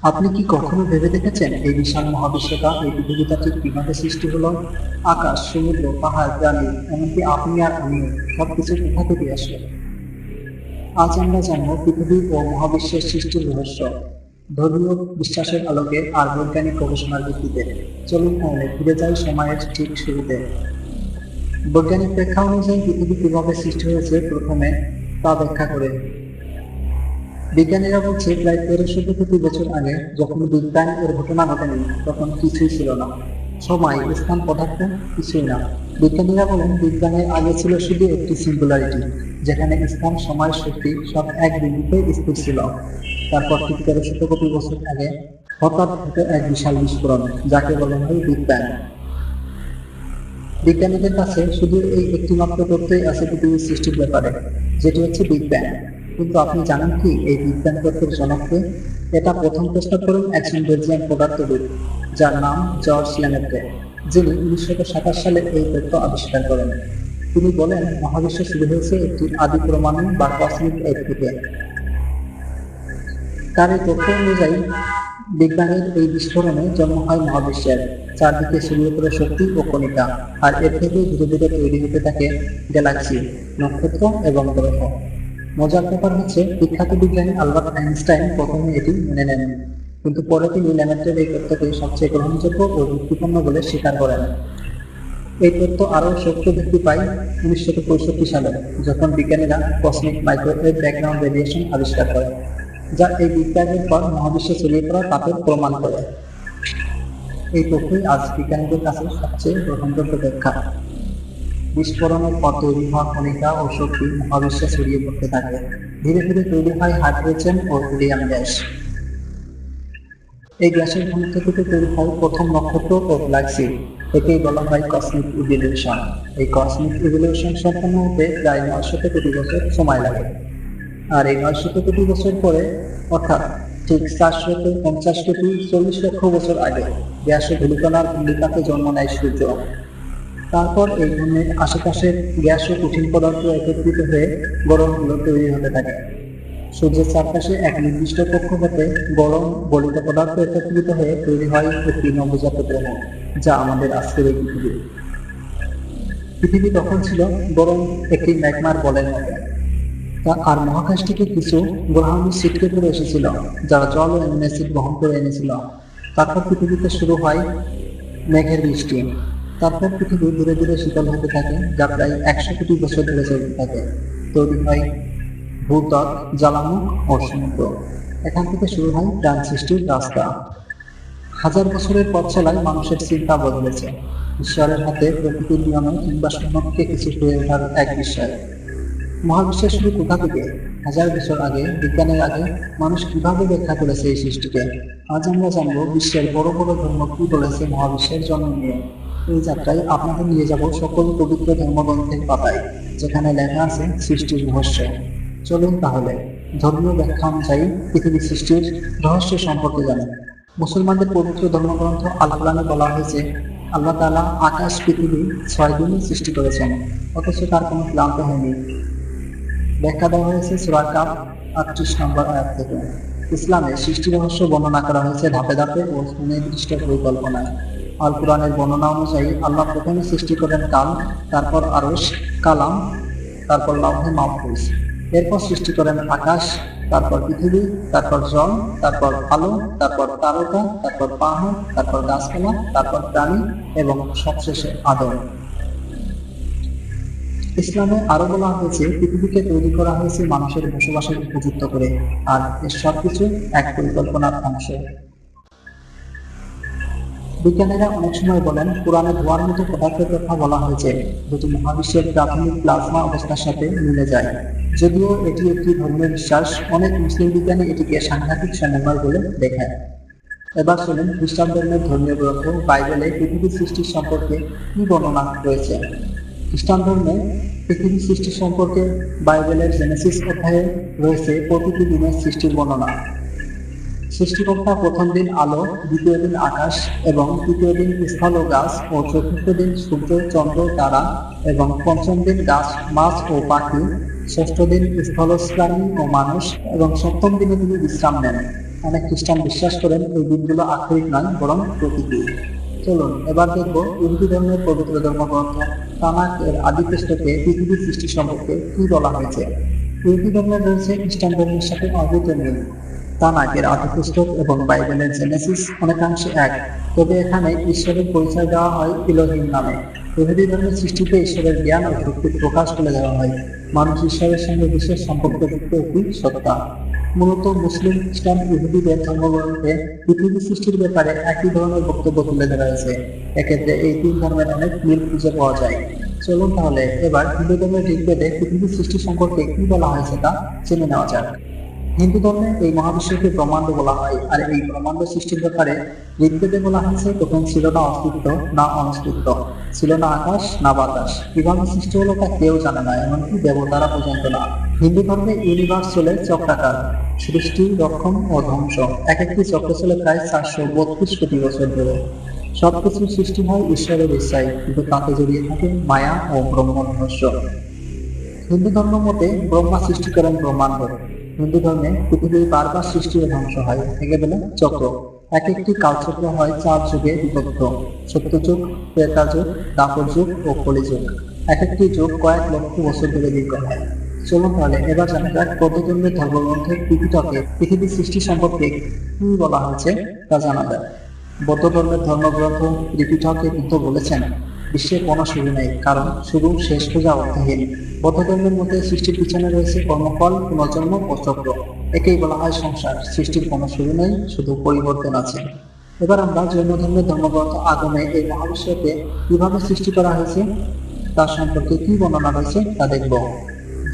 আপনি কি কখনো ভেবে দেখেছেন এই বিশাল মহাবিশ্বটা, এই পৃথিবীটা ঠিক কিভাবে সৃষ্টি হলো? আকাশ, সমুদ্র, পাহাড়, প্রাণী, এমনকি আপনি আর আমিও, সবকিছু কোথা থেকে আসলো? আজ আমরা জানবো পৃথিবী ও মহাবিশ্বের সৃষ্টির রহস্য, ধর্মীয় বিশ্বাসের আলোকে আর বৈজ্ঞানিক গবেষণার ভিত্তিতে। চলুন তাহলে ফিরে যাই সময়ের ঠিক শুরুতে। বৈজ্ঞানিক ব্যাখ্যা অনুযায়ী পৃথিবী কিভাবে সৃষ্টি হয়েছে প্রথমে তা ব্যাখ্যা করে। বিজ্ঞানীরা বলছে প্রায় 1300 কোটি বছর আগে যখন বিগ ব্যাং এর ঘটনা ঘটেনি, তখন কিছুই ছিল না। সময়, স্থান, পদার্থ কিছুই না। বিজ্ঞানীরা বলেন বিগ ব্যাং এর আগে ছিল শুধু একটি সিঙ্গুলারিটি, যেখানে স্থান, সময়, শক্তি সব এক বিন্দুতে স্থির ছিল। তারপর ঠিক 1300 কোটি বছর আগে হঠাৎ ঘটে এক বিশাল বিস্ফোরণ, যাকে বলা হয় বিগ ব্যাং। বিজ্ঞানীদের কাছে শুধু এই একটি মাত্র তথ্যই আছে পৃথিবীর সৃষ্টির ব্যাপারে, যেটি হচ্ছে বিগ ব্যাং। কিন্তু আপনি জানেন কি এই বিগ ব্যাং তত্ত্বের জনককে? এটা প্রথম প্রস্তাব করেন একজন বেলজিয়ান পদার্থবিদ, যার নাম জর্জ লেমেট্রে, যিনি 1927 সালে এই তত্ত্ব আবিষ্কার করেন। তিনি বলেন মহাবিশ্ব শুরু হয়েছে একটি আদি পরমাণু বা কসমিক এগ থেকে। তার এই তথ্য অনুযায়ী বিগ ব্যাং এর এই বিস্ফোরণে জন্ম হয় মহাবিশ্বের। চারদিকে ছড়িয়ে পড়ে শক্তি ও কণিকা, আর এর থেকে ধীরে ধীরে তৈরি হতে থাকে গ্যালাক্সি, নক্ষত্র এবং গ্রহ। মজার ব্যাপার হচ্ছে বিখ্যাত বিজ্ঞানী আলবার্ট আইনস্টাইন প্রথমে এটি মেনে নেন, কিন্তু পরে তিনি লেমেট্রের এই তত্ত্বকে সবচেয়ে গ্রহণযোগ্য ও যুক্তিপূর্ণ বলে স্বীকার করেন। এই তথ্য আরও শক্ত বৃদ্ধি পায় 1965 সালে, যখন বিজ্ঞানীরা কসমিক মাইক্রোওয়েভ ব্যাকগ্রাউন্ড রেডিয়েশন আবিষ্কার করে, যা এই বিগ ব্যাংয়ের পর মহাবিশ্বে ছড়িয়ে পড়া তাপের প্রমাণ করে। এই তথ্যই আজ বিজ্ঞানীদের কাছে সবচেয়ে গ্রহণযোগ্য ব্যাখ্যা। বিস্ফোরণের পর তৈরি হওয়া কণিকা ও শক্তি মহাবিশ্বে ছড়িয়ে পড়তে থাকে। ধীরে ধীরে তৈরি হয় হাইড্রোজেন ও হিলিয়াম গ্যাস। এই গ্যাসের ঘনত্ব থেকে তৈরি হয় প্রথম নক্ষত্র ও গ্যালাক্সি। একেই বলা হয় কসমিক ইভলিউশন। এই কসমিক ইভলিউশন সম্পন্ন হতে প্রায় 900 কোটি বছর সময় লাগে। আর এই 900 কোটি বছর পরে, অর্থাৎ ঠিক 450 কোটি 40 লক্ষ বছর আগে, গ্যাস ও ধূলিকণার ঘূর্ণিপাতে জন্ম নেয় সূর্য। তারপর এই ঘূর্ণির আশেপাশের গ্যাস ও কঠিন পদার্থ একত্রিত হয়ে গ্রহগুলো তৈরি হতে থাকে। সূর্যের চারপাশে এক নির্দিষ্ট কক্ষপথে গরম গলিত পদার্থ একত্রিত হয়ে তৈরি হয় একটি নবজাত গ্রহ, যা আমাদের আজকের এই পৃথিবী। পৃথিবী তখন ছিল গরম একটি ম্যাগমার বলের মতো। আর মহাকাশ থেকে কিছু গ্রহাণু ছিটকে পড়ে এসেছিল, যা জল ও অ্যামিনো অ্যাসিড বহন করে এনেছিল। তারপর পৃথিবীতে শুরু হয় মেঘের বৃষ্টি। তারপর পৃথিবী ধীরে ধীরে শীতল হতে থাকে, যা প্রায় 100 কোটি বছর ধরে চলতে থাকে। তৈরি হয় ভূত্বক, জ্বালামুখ ও সমুদ্র। এখান থেকে শুরু হয় প্রাণ সৃষ্টির রাস্তা। হাজার বছরের পথ চলায় মানুষের চিন্তা বদলেছে। ঈশ্বরের হাতে প্রকৃতির নিয়মে কিংবা সমক্ষে কিছু হয়ে ওঠার এক বিষয়। মহাবিশ্বের শুরু কোথা থেকে? হাজার বছর আগে, বিজ্ঞানের আগে মানুষ কিভাবে ব্যাখ্যা করেছে এই সৃষ্টিকে? আজ আমরা জানবো বিশ্বের বড় বড় ধর্ম কি বলেছে মহাবিশ্বের জন্ম নিয়ে। এই যাত্রায় আপনাদের নিয়ে যাব সকল পবিত্র ধর্মগ্রন্থের পাতায়, যেখানে লেখা আছে সৃষ্টির রহস্য। চলুন তাহলে ধর্মীয় ব্যাখ্যা অনুযায়ী পৃথিবীর সৃষ্টির রহস্য সম্পর্কে জানেন। মুসলমানদের পবিত্র ধর্মগ্রন্থ আল কোরআনে বলা হয়েছে, আল্লাহ তাআলা আকাশ পৃথিবী 6 দিনে সৃষ্টি করেছেন, অথচ তার কোনো ক্লান্ত হয়নি। ব্যাখ্যা দেওয়া হয়েছে সূরা কাফ 38 নম্বর আয়াত থেকে। ইসলামে সৃষ্টি রহস্য বর্ণনা করা হয়েছে ধাপে ধাপে ও সুনির্দিষ্ট পরিকল্পনায়। আল কোরআনের বর্ণনা অনুযায়ী আল্লাহ প্রথমে সৃষ্টি করেন কাল, তারপর আরশ, কালাম, তারপর লাউহে মাহফুজ। এরপর সৃষ্টি করেন আকাশ, তারপর পৃথিবী, তারপর জল, তারপর আলো, তারপর তারকা, তারপর পাহাড়, তারপর গাছপালা, তারপর প্রাণী এবং সবশেষে আদম। ইসলামে আরো বলা হয়েছে পৃথিবীকে তৈরি করা হয়েছে মানুষের বসবাসের উপযুক্ত করে, আর এর সবকিছু এক পরিকল্পনার অংশ। বিজ্ঞানীরা অনেক সময় বলেন কোরআনে ধোঁয়ার মতো পদার্থের কথা বলা হয়েছে, যেটি মহাবিশ্বের প্রাথমিক প্লাজমা অবস্থার সাথে মিলে যায়। যদিও এটি একটি ধর্মীয় বিশ্বাস, অনেক মুসলিম বিজ্ঞানী এটিকে সাংঘাতিক সমন্বয় বলে দেখেন। এবার শুনুন খ্রিস্টান ধর্মের ধর্মীয় গ্রন্থ বাইবেলে পৃথিবীর সৃষ্টির সম্পর্কে কি বর্ণনা রয়েছে। খ্রিস্টান ধর্মে পৃথিবীর সৃষ্টি সম্পর্কে বাইবেলের জেনেসিস অধ্যায়ে রয়েছে প্রতিটি দিনের সৃষ্টির বর্ণনা। সৃষ্টিকর্তা প্রথম দিন আলো, দ্বিতীয় দিন আকাশ এবং তৃতীয় দিন স্থল ও গাছ ও চতুর্থ দিন সূর্য, চন্দ্র, তারা এবং পঞ্চম দিন গাছ, মাছ ও পাখি, ষষ্ঠ দিন স্থলজ প্রাণী ও মানুষ এবং সপ্তম দিনে তিনি বিশ্রাম নেন। অনেক খ্রিস্টান বিশ্বাস করেন এই দিনগুলো আক্ষরিক নয়, বরং প্রতীকী। চলুন এবার দেখব ইহুদি ধর্মের পবিত্র ধর্মগ্রন্থ তানাক এর আদি পুস্তকে পৃথিবীর সৃষ্টি সম্পর্কে কি বলা হয়েছে। ইহুদি ধর্মের রয়েছে খ্রিস্টান ধর্মের সাথে অদ্ভুত মিল। তানাকের আদি পুস্তক এবং বাইবেলের জেনেসিস অনেকাংশে এক, তবে এখানে ঈশ্বরের পরিচয় দেওয়া হয় ইলোহিম নামে। ইহুদি ধর্মের সৃষ্টিতে ঈশ্বরের জ্ঞান ও শক্তির প্রকাশ তুলে দেওয়া হয়। মানুষ ঈশ্বরের সঙ্গে বিশেষ সম্পর্কযুক্ত একটি সত্তা। মূলত মুসলিম, খ্রিস্টান, ইহুদিদের ধর্মগ্রন্থে পৃথিবী সৃষ্টির ব্যাপারে একই ধরনের বক্তব্য তুলে ধরা হয়েছে। এক্ষেত্রে এই তিন ধর্মের অনেক মিল খুঁজে পাওয়া যায়। চলুন তাহলে এবার হিন্দু ধর্মের ঋগ্বেদে পৃথিবীর সৃষ্টি সম্পর্কে কি বলা হয়েছে তা জেনে নেওয়া যাক। হিন্দু ধর্মে এই মহাবিশ্বকে ব্রহ্মাণ্ড বলা হয়, আর এই ব্রহ্মাণ্ড সৃষ্টির ব্যাপারে ঋগ্বেদে বলা হয়েছে প্রথম ছিল না অস্তিত্ব না অনস্তিত্ব, ছিল না আকাশ না বাতাস। কিভাবে সৃষ্টি হলো তা কেউ জানে না, এমনকি দেবতারা পর্যন্ত না। হিন্দু ধর্মে ইউনিভার্স চলে চক্রাকার, সৃষ্টি, রক্ষণ ও ধ্বংস। এক একটি চক্র চলে প্রায় 432 কোটি বছর ধরে। সবকিছু সৃষ্টি হয় ঈশ্বরের ইচ্ছায়, কিন্তু তাতে জড়িয়ে থাকে মায়া ও ব্রহ্ম রহস্য। হিন্দু ধর্ম মতে ব্রহ্মা সৃষ্টি করেন ব্রহ্মাণ্ড। হিন্দু ধর্মে পৃথিবীর বারবার সৃষ্টি ও ধ্বংস হয়, একে বলে চক্র। এক একটি কালচক্র হয় 4 যুগে বিভক্ত: সত্যযুগ, ত্রেতাযুগ, দ্বাপর যুগ ও কলিযুগ। এক একটি যুগ কয়েক লক্ষ বছর ধরে দীর্ঘ হয়। চলুন তাহলে এবার জানা যাক বৌদ্ধ ধর্মের ধর্মগ্রন্থের ত্রিপিটকে পৃথিবীর সৃষ্টি সম্পর্কে কি বলা হয়েছে তা জানা যায়। বৌদ্ধ ধর্মের ধর্মগ্রন্থ ত্রিপিটকে বুদ্ধ বলেছেন, বিশ্বের কোনো শুরু নেই, কারণ শুরু শেষ খোঁজা অর্থহীন। বৌদ্ধ ধর্মের মধ্যে সৃষ্টির পিছনে রয়েছে কর্মফল, পুনর্জন্ম ও চক্র। একেই বলা হয় সংসার। সৃষ্টির কোনো শুরু নেই, শুধু পরিবর্তন আছে। এবার আমরা জৈন ধর্মের ধর্মগ্রন্থ আগমে এই মহাবিশ্বকে কিভাবে সৃষ্টি করা হয়েছে, তার সম্পর্কে কি বর্ণনা রয়েছে তা দেখব।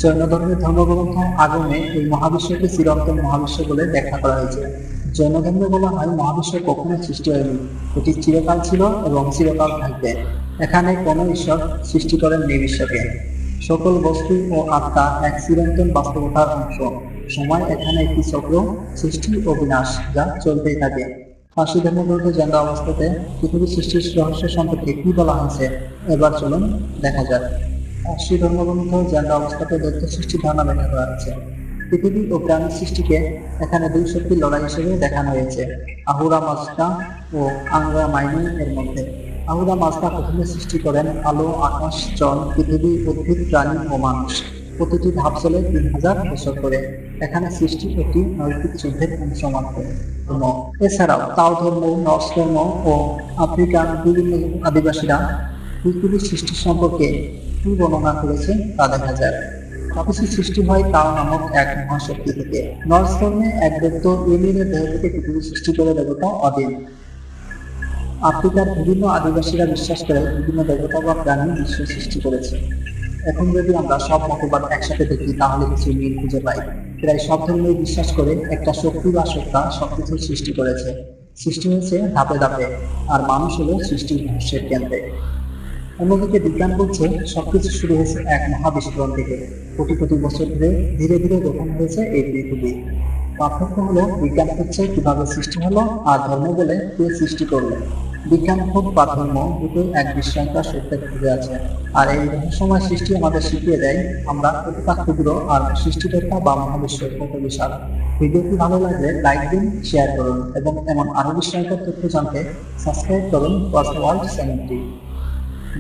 জৈন ধর্মের ধর্মগ্রন্থ আগমে এই মহাবিশ্বকে চিরন্তন মহাবিশ্ব বলে ব্যাখ্যা করা হয়েছে। জৈন ধর্মে বলা হয় মহাবিশ্ব কখনো সৃষ্টি হয়নি, এটি চিরকাল ছিল এবং চিরকাল থাকবে। এখানে কোনো ঈশ্বর সৃষ্টি করেননি বিশ্বকে। সকল বস্তু ও আত্মা এক চিরন্তন বাস্তবতার অংশ। সময় এখানে একটি চক্র, সৃষ্টি ও বিনাশ, যা চলতেই থাকে। পার্সি ধর্মগ্রন্থে জানা অবস্থাতে পৃথিবীর সৃষ্টির রহস্য সম্পর্কে কি বলা হয়েছে, এবার চলুন দেখা যাক। পার্সি ধর্মগ্রন্থ জানা অবস্থাতে দৈত্য সৃষ্টির ধারণা ব্যাখ্যা করা হয়েছে। পৃথিবী ও প্রাণীর সৃষ্টিকে এখানে দুই শক্তির লড়াই হিসেবে দেখানো হয়েছে, আহুরা মাজদা ও আংরা মাইনু এর মধ্যে। আহুরা মাজদা প্রথমে সৃষ্টি করেন আলো, আকাশ, জল, পৃথিবী, উদ্ভিদ, প্রাণী ও মানুষ। প্রতিটি ধাপ চলে 3000 বছর করে। এখানে সৃষ্টি একটি নৈতিক যুদ্ধের অংশ মাত্র। এছাড়াও তাও ধর্ম, নর্স ধর্ম ও আফ্রিকার বিভিন্ন আদিবাসীরা পৃথিবীর সৃষ্টি সম্পর্কে কি বর্ণনা করেছে তা দেখা যায়। সবকিছু সৃষ্টি হয় তাও নামক এক মহাশক্তি থেকে। নর্স ধর্মে এক দৈত্য এলিয়েনের দেহ থেকে পৃথিবী সৃষ্টি করে দেবতা অদিন। আফ্রিকার বিভিন্ন আদিবাসীরা বিশ্বাস করে বিভিন্ন দেবতা বা প্রাণী বিশ্ব সৃষ্টি করেছে। এখন যদি আমরা সব মতবাদ একসাথে দেখি তাহলে কিছু মিল খুঁজে পাই। প্রায় সব ধর্মই বিশ্বাস করে একটা শক্তি বা সত্তা সবকিছু সৃষ্টি করেছে। সৃষ্টি হয়েছে ধাপে ধাপে, আর মানুষ হলো সৃষ্টির রহস্যের কেন্দ্রে। অন্যদিকে বিজ্ঞান বলছে সবকিছু শুরু হয়েছে এক মহাবিস্ফোরণ থেকে। কোটি কোটি বছর ধরে ধীরে ধীরে গঠন হয়েছে এই পৃথিবী। পার্থক্য হলো বিজ্ঞান হচ্ছে কিভাবে সৃষ্টি হলো, আর ধর্ম বলে কে সৃষ্টি করলো। বিজ্ঞান হোক বা ধর্ম, দুটোই এক বিস্ময়কর সত্যের খুঁজে আছে। আর এই রহস্যময় সৃষ্টি আমাদের শিখিয়ে দেয় আমরা কতটা ক্ষুদ্র আর সৃষ্টিকর্তা বা মহাবিশ্ব কত বিশাল। ভিডিওটি ভালো লাগলে লাইক দিন, শেয়ার করুন এবং এমন আরো বিস্ময়কর তথ্য জানতে সাবস্ক্রাইব করুন ওয়ার্ল্ড চ্যানেলটি।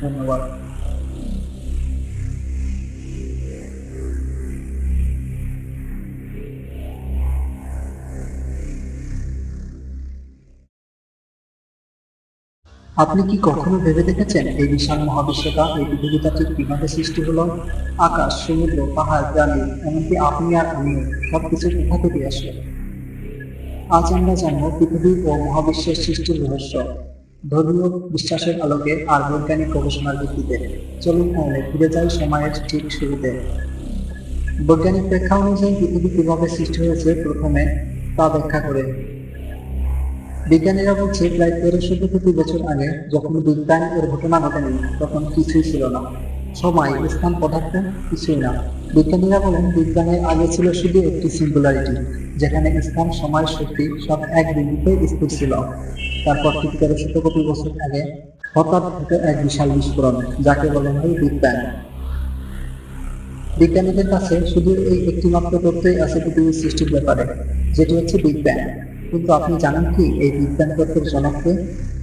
ধন্যবাদ। আপনি কি কখনো ভেবে দেখেছেন এই বিশাল মহাবিশ্বটা, এই পৃথিবীটা ঠিক কিভাবে সৃষ্টি হলো? আকাশ, সমুদ্র, পাহাড়, প্রাণী, এমনকি আপনি আর আমিও, সবকিছু কোথা থেকে আসে? আজ আমরা জানবো পৃথিবী ও মহাবিশ্বের সৃষ্টির রহস্য, ধর্মীয় বিশ্বাসের আলোকে আর বৈজ্ঞানিক গবেষণার ভিত্তিতে। চলুন তাহলে ফিরে যাই সময়ের ঠিক শুরুতে। বৈজ্ঞানিক ব্যাখ্যা অনুযায়ী পৃথিবী কিভাবে সৃষ্টি হয়েছে প্রথমে তা ব্যাখ্যা করে। বিজ্ঞানীরা বলছে প্রায় 1300 কোটি বছর আগে যখন বিগ ব্যাং এর ঘটনা ঘটেনি, তখন কিছুই ছিল না। সময়, স্থান, পদার্থ কিছুই না। বিজ্ঞানীরা বলেন বিগ ব্যাং এর আগে ছিল শুধু একটি সিঙ্গুলারিটি, যেখানে স্থান, সময়, শক্তি সব এক বিন্দুতে স্থির ছিল। তারপর ঠিক 1300 কোটি বছর আগে হঠাৎ ঘটে এক বিশাল বিস্ফোরণ, যাকে বলা হয় বিগ ব্যাং। বিজ্ঞানীদের কাছে শুধু এই একটি মাত্র তথ্যই আছে পৃথিবীর সৃষ্টির ব্যাপারে, যেটি হচ্ছে বিগ ব্যাং। কিন্তু আপনি জানেন কি এই বিগ ব্যাং তত্ত্বের জনককে?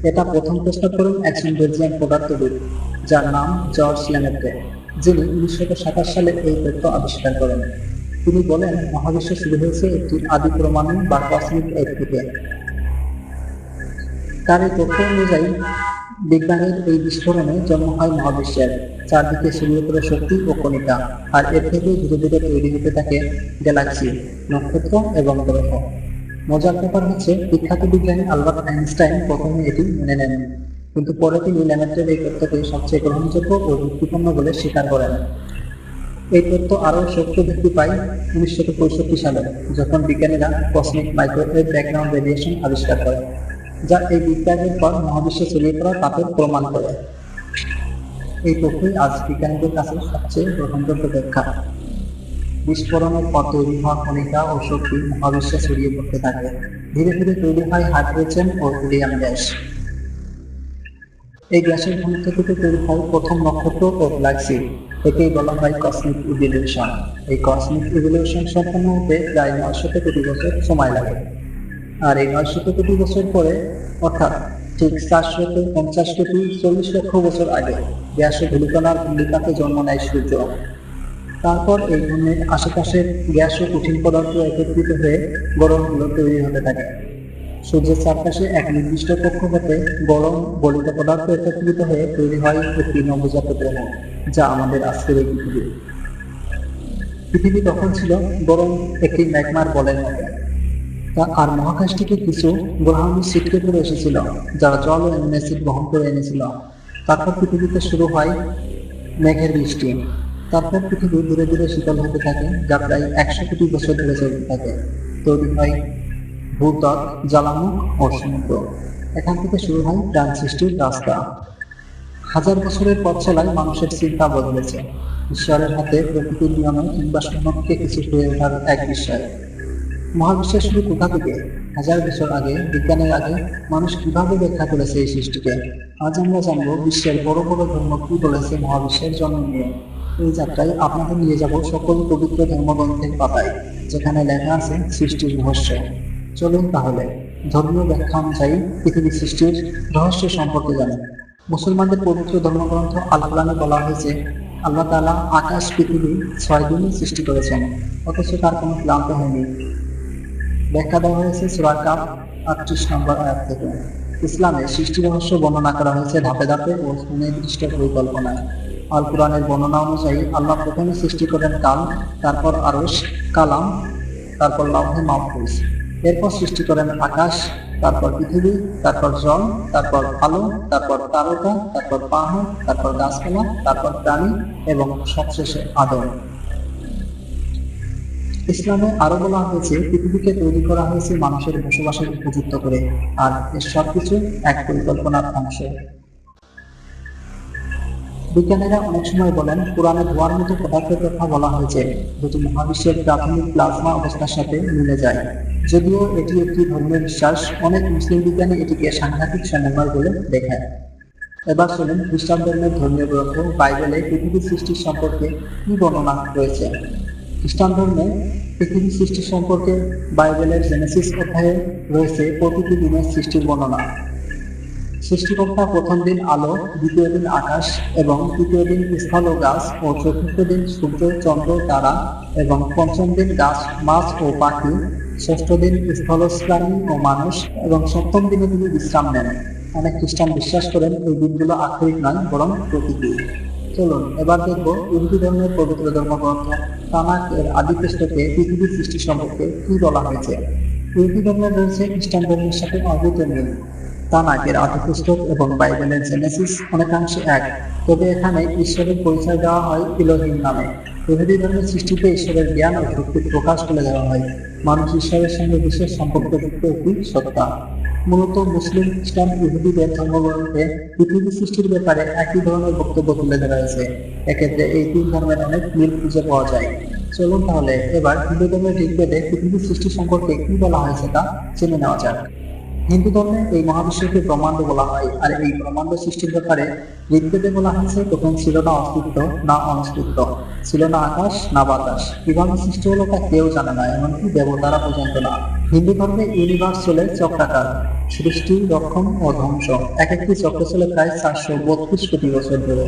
এটা প্রথম প্রস্তাব করেন একজন বেলজিয়ান পদার্থবিদ, যার নাম জর্জ লেমেট্রে, যিনি 1927 সালে এই তত্ত্ব আবিষ্কার করেন। তিনি বলেন মহাবিশ্ব শুরু হয়েছে একটি আদি পরমাণু বা কসমিক এগ থেকে। তার এই তথ্য অনুযায়ী বিগ ব্যাং এর এই বিস্ফোরণে জন্ম হয় মহাবিশ্বের। চারদিকে ছড়িয়ে পড়ে শক্তি ও কণিকা, আর এর থেকে ধীরে ধীরে তৈরি হতে থাকে গ্যালাক্সি, নক্ষত্র এবং গ্রহ। মজার ব্যাপার হচ্ছে বিখ্যাত বিজ্ঞানী আলবার্ট আইনস্টাইন প্রথমে এটি মেনে নেন, কিন্তু পরে তিনি লেমেট্রের এই তত্ত্বকে সবচেয়ে গ্রহণযোগ্য ও যুক্তিপূর্ণ বলে স্বীকার করেন। এই তত্ত্ব আরও শক্ত ভিত্তি পায় 1965 সালে, যখন বিজ্ঞানীরা কসমিক মাইক্রোওয়েভ ব্যাকগ্রাউন্ড রেডিয়েশন আবিষ্কার করেন, যা এই বিগ ব্যাংয়ের পর মহাবিশ্বে ছড়িয়ে পড়া তাপের প্রমাণ করে। এই তথ্যই আজ বিজ্ঞানীদের কাছে সবচেয়ে গ্রহণযোগ্য ব্যাখ্যা। বিস্ফোরণের পর তৈরি হওয়া কণিকা ও শক্তি মহাবিশ্বে ছড়িয়ে পড়তে থাকে। ধীরে ধীরে তৈরি হয় হাইড্রোজেন ও হিলিয়াম গ্যাস। এই গ্যাসের ঘনত্ব থেকে তৈরি হয় প্রথম নক্ষত্র ও গ্যালাক্সি। একেই বলা হয় কসমিক ইভলিউশন। এই কসমিক ইভলিউশন সম্পন্ন হতে প্রায় 900 কোটি বছর সময় লাগে। আর এই 900 কোটি বছর পরে, অর্থাৎ ঠিক 450 কোটি 40 লক্ষ বছর আগে, গ্যাস ও ধূলিকণার কুণ্ডিকাতে জন্ম নেয় সূর্য। তারপর এই ধরনের আশেপাশের গ্যাস ও কঠিন পদার্থ একত্রিত হয়ে গ্রহগুলো তৈরি হতে থাকে। সূর্যের চারপাশে এক নির্দিষ্ট কক্ষপথে গরম গলিত পদার্থ একত্রিত হয়ে তৈরি হয় একটি নবজাত গ্রহ, যা আমাদের আজকের এই পৃথিবী। পৃথিবী তখন ছিল গরম একটি ম্যাগমার বলের মতো। আর মহাকাশ থেকে কিছু গ্রহাণু ছিটকে পড়ে এসেছিল, যারা জল ও অ্যামিনো অ্যাসিড বহন করে এনেছিল। তারপর পৃথিবীতে শুরু হয় মেঘের বৃষ্টি। তারপর পৃথিবী ধীরে ধীরে শীতল হতে থাকে, যা প্রায় 100 কোটি বছর ধরে চলতে থাকে। তৈরি হয় ভূত্বক, জ্বালামুখ ও সমুদ্র। এখান থেকে শুরু হয় প্রাণ সৃষ্টির রাস্তা। হাজার বছরের পথ চলায় মানুষের চিন্তা বদলেছে। ঈশ্বরের হাতে প্রকৃতির নিয়মে কিংবা সম্মুখে কিছু হয়ে ওঠার এক বিষয়। মহাবিশ্বের শুরু কোথা থেকে? হাজার বছর আগে, বিজ্ঞানের আগে মানুষ কিভাবে ব্যাখ্যা করেছে এই সৃষ্টিকে? আজ আমরা জানবো বিশ্বের বড় বড় ধর্ম কি বলেছে মহাবিশ্বের জন্ম নিয়ে। এই যাত্রায় আপনাদের নিয়ে যাব সকল পবিত্র ধর্মগ্রন্থের পাতায়, যেখানে লেখা আছে সৃষ্টির রহস্য। চলুন তাহলে ধর্মীয় ব্যাখ্যা অনুযায়ী পৃথিবী সৃষ্টির রহস্য সম্পর্কে জানি। মুসলমানদের পবিত্র ধর্মগ্রন্থ আল কোরআনে বলা হয়েছে, আল্লাহ তাআলা আকাশ পৃথিবী 6 দিনে সৃষ্টি করেছেন, অথচ তার কোনো ক্লান্ত হয়নি। ব্যাখ্যা দেওয়া হয়েছে সূরা কাহফ 38 নম্বর আয়াত থেকে। ইসলামে সৃষ্টি রহস্য বর্ণনা করা হয়েছে ধাপে ধাপে ও সুনির্দিষ্ট পরিকল্পনায়। আল কোরআনের বর্ণনা অনুযায়ী আল্লাহ প্রথমে সৃষ্টি করেন কাল, তারপর আরশ, কালাম, তারপর লাউহে মাহফুজ। এরপর সৃষ্টি করেন আকাশ, তারপর পৃথিবী, তারপর জল, তারপর আলো, তারপর তারকা, তারপর পাহাড়, তারপর গাছপালা, তারপর প্রাণী এবং সবশেষে আদম। ইসলামে আরো বলা হয়েছে পৃথিবীকে তৈরি করা হয়েছে মানুষের বসবাসের উপযুক্ত করে, আর এর সবকিছু এক পরিকল্পনার অংশ। বিজ্ঞানীরা অনেক সময় বলেন কোরআনে ধোঁয়ার মতো পদার্থের কথা বলা হয়েছে, যেটি মহাবিশ্বের প্রাথমিক প্লাজমা অবস্থার সাথে মিলে যায়। যদিও এটি একটি ধর্মীয় বিশ্বাস, অনেক মুসলিম বিজ্ঞানী এটিকে সাংঘাতিক সমন্বয় বলে দেখেন। এবার চলুন খ্রিস্টান ধর্মের ধর্মীয় গ্রন্থ বাইবেলে পৃথিবীর সৃষ্টির সম্পর্কে কি বর্ণনা রয়েছে। খ্রিস্টান ধর্মে পৃথিবী সৃষ্টি সম্পর্কে বাইবেলের জেনেসিস অধ্যায়ে রয়েছে প্রতিটি দিনের সৃষ্টির বর্ণনা। সৃষ্টিকর্তা প্রথম দিন আলো, দ্বিতীয় দিন আকাশ এবং তৃতীয় দিন স্থল ও গাছ ও চতুর্থ দিন সূর্য, চন্দ্র, তারা এবং পঞ্চম দিন গাছ, মাছ ও পাখি, ষষ্ঠ দিন স্থলপ্রাণী ও মানুষ এবং সপ্তম দিনে তিনি বিশ্রাম নেন। অনেক খ্রিস্টান বিশ্বাস করেন এই দিনগুলো আক্ষরিক নয়, বরং প্রতীকী। চলুন এবার দেখব ইহুদি ধর্মের পবিত্র ধর্মগ্রন্থ তানাক এর আদি পুস্তকে পৃথিবীর সৃষ্টি সম্পর্কে কি বলা হয়েছে। ইহুদি ধর্মের রয়েছে খ্রিস্টান ধর্মের সাথে অদ্ভুত মিল। তানাকের আদি পুস্তক এবং বাইবেলের জেনেসিস অনেকাংশে এক, তবে এখানে ঈশ্বরের পরিচয় দেওয়া হয় ইলোহিম নামে। ইহুদি ধর্মের সৃষ্টিতে ঈশ্বরের জ্ঞান ও শক্তির প্রকাশ তুলে দেওয়া হয়। মানুষ ঈশ্বরের সঙ্গে বিশেষ সম্পর্কযুক্ত একটি সত্তা। মূলত মুসলিম, খ্রিস্টান, ইহুদিদের ধর্মগ্রন্থে পৃথিবী সৃষ্টির ব্যাপারে একই ধরনের বক্তব্য তুলে ধরা হয়েছে। এক্ষেত্রে এই তিন ধর্মের অনেক মিল খুঁজে পাওয়া যায়। চলুন তাহলে এবার হিন্দু ধর্মের ঋগ্বেদে পৃথিবীর সৃষ্টি সম্পর্কে কি বলা হয়েছে তা জেনে নেওয়া যাক। হিন্দু ধর্মে এই মহাবিশ্বকে ব্রহ্মাণ্ড বলা হয়, আর এই ব্রহ্মাণ্ড সৃষ্টির ব্যাপারে ঋগ্বেদে বলা হয়েছে প্রথম ছিল না অস্তিত্ব না অনস্তিত্ব, ছিল না আকাশ না বাতাস। কিভাবে সৃষ্টি হলো তা কেউ জানে না, এমনকি দেবতারা পর্যন্ত না। হিন্দু ধর্মে ইউনিভার্স চলে চক্রাকার, সৃষ্টি, রক্ষণ ও ধ্বংস। এক একটি চক্র চলে প্রায় 432 কোটি বছর ধরে।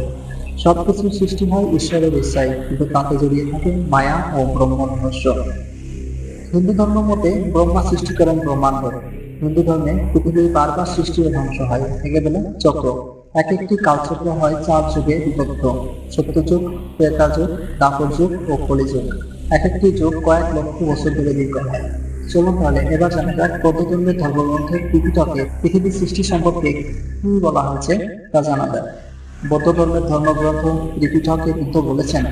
সবকিছু সৃষ্টি হয় ঈশ্বরের ইচ্ছায়, কিন্তু তাতে জড়িয়ে থাকে মায়া ও ব্রহ্ম রহস্য। হিন্দু ধর্ম মতে ব্রহ্মা সৃষ্টি করেন ব্রহ্মাণ্ড। হিন্দু ধর্মে পৃথিবীর বারবার সৃষ্টি ও ধ্বংস হয়, একে বলে চক্র। এক একটি কালচক্র হয় 4 যুগে বিভক্ত: সত্যযুগ, ত্রেতাযুগ, দ্বাপর যুগ ও কলিযুগ। এক একটি যুগ কয়েক লক্ষ বছর ধরে দীর্ঘ হয়। চলুন তাহলে এবার জানা যাক বৌদ্ধ ধর্মের ধর্মগ্রন্থের ত্রিপিটকে পৃথিবীর সৃষ্টি সম্পর্কে কি বলা হয়েছে তা জানা যায়। বৌদ্ধ ধর্মের ধর্মগ্রন্থ ত্রিপিটকে বুদ্ধ বলেছেন,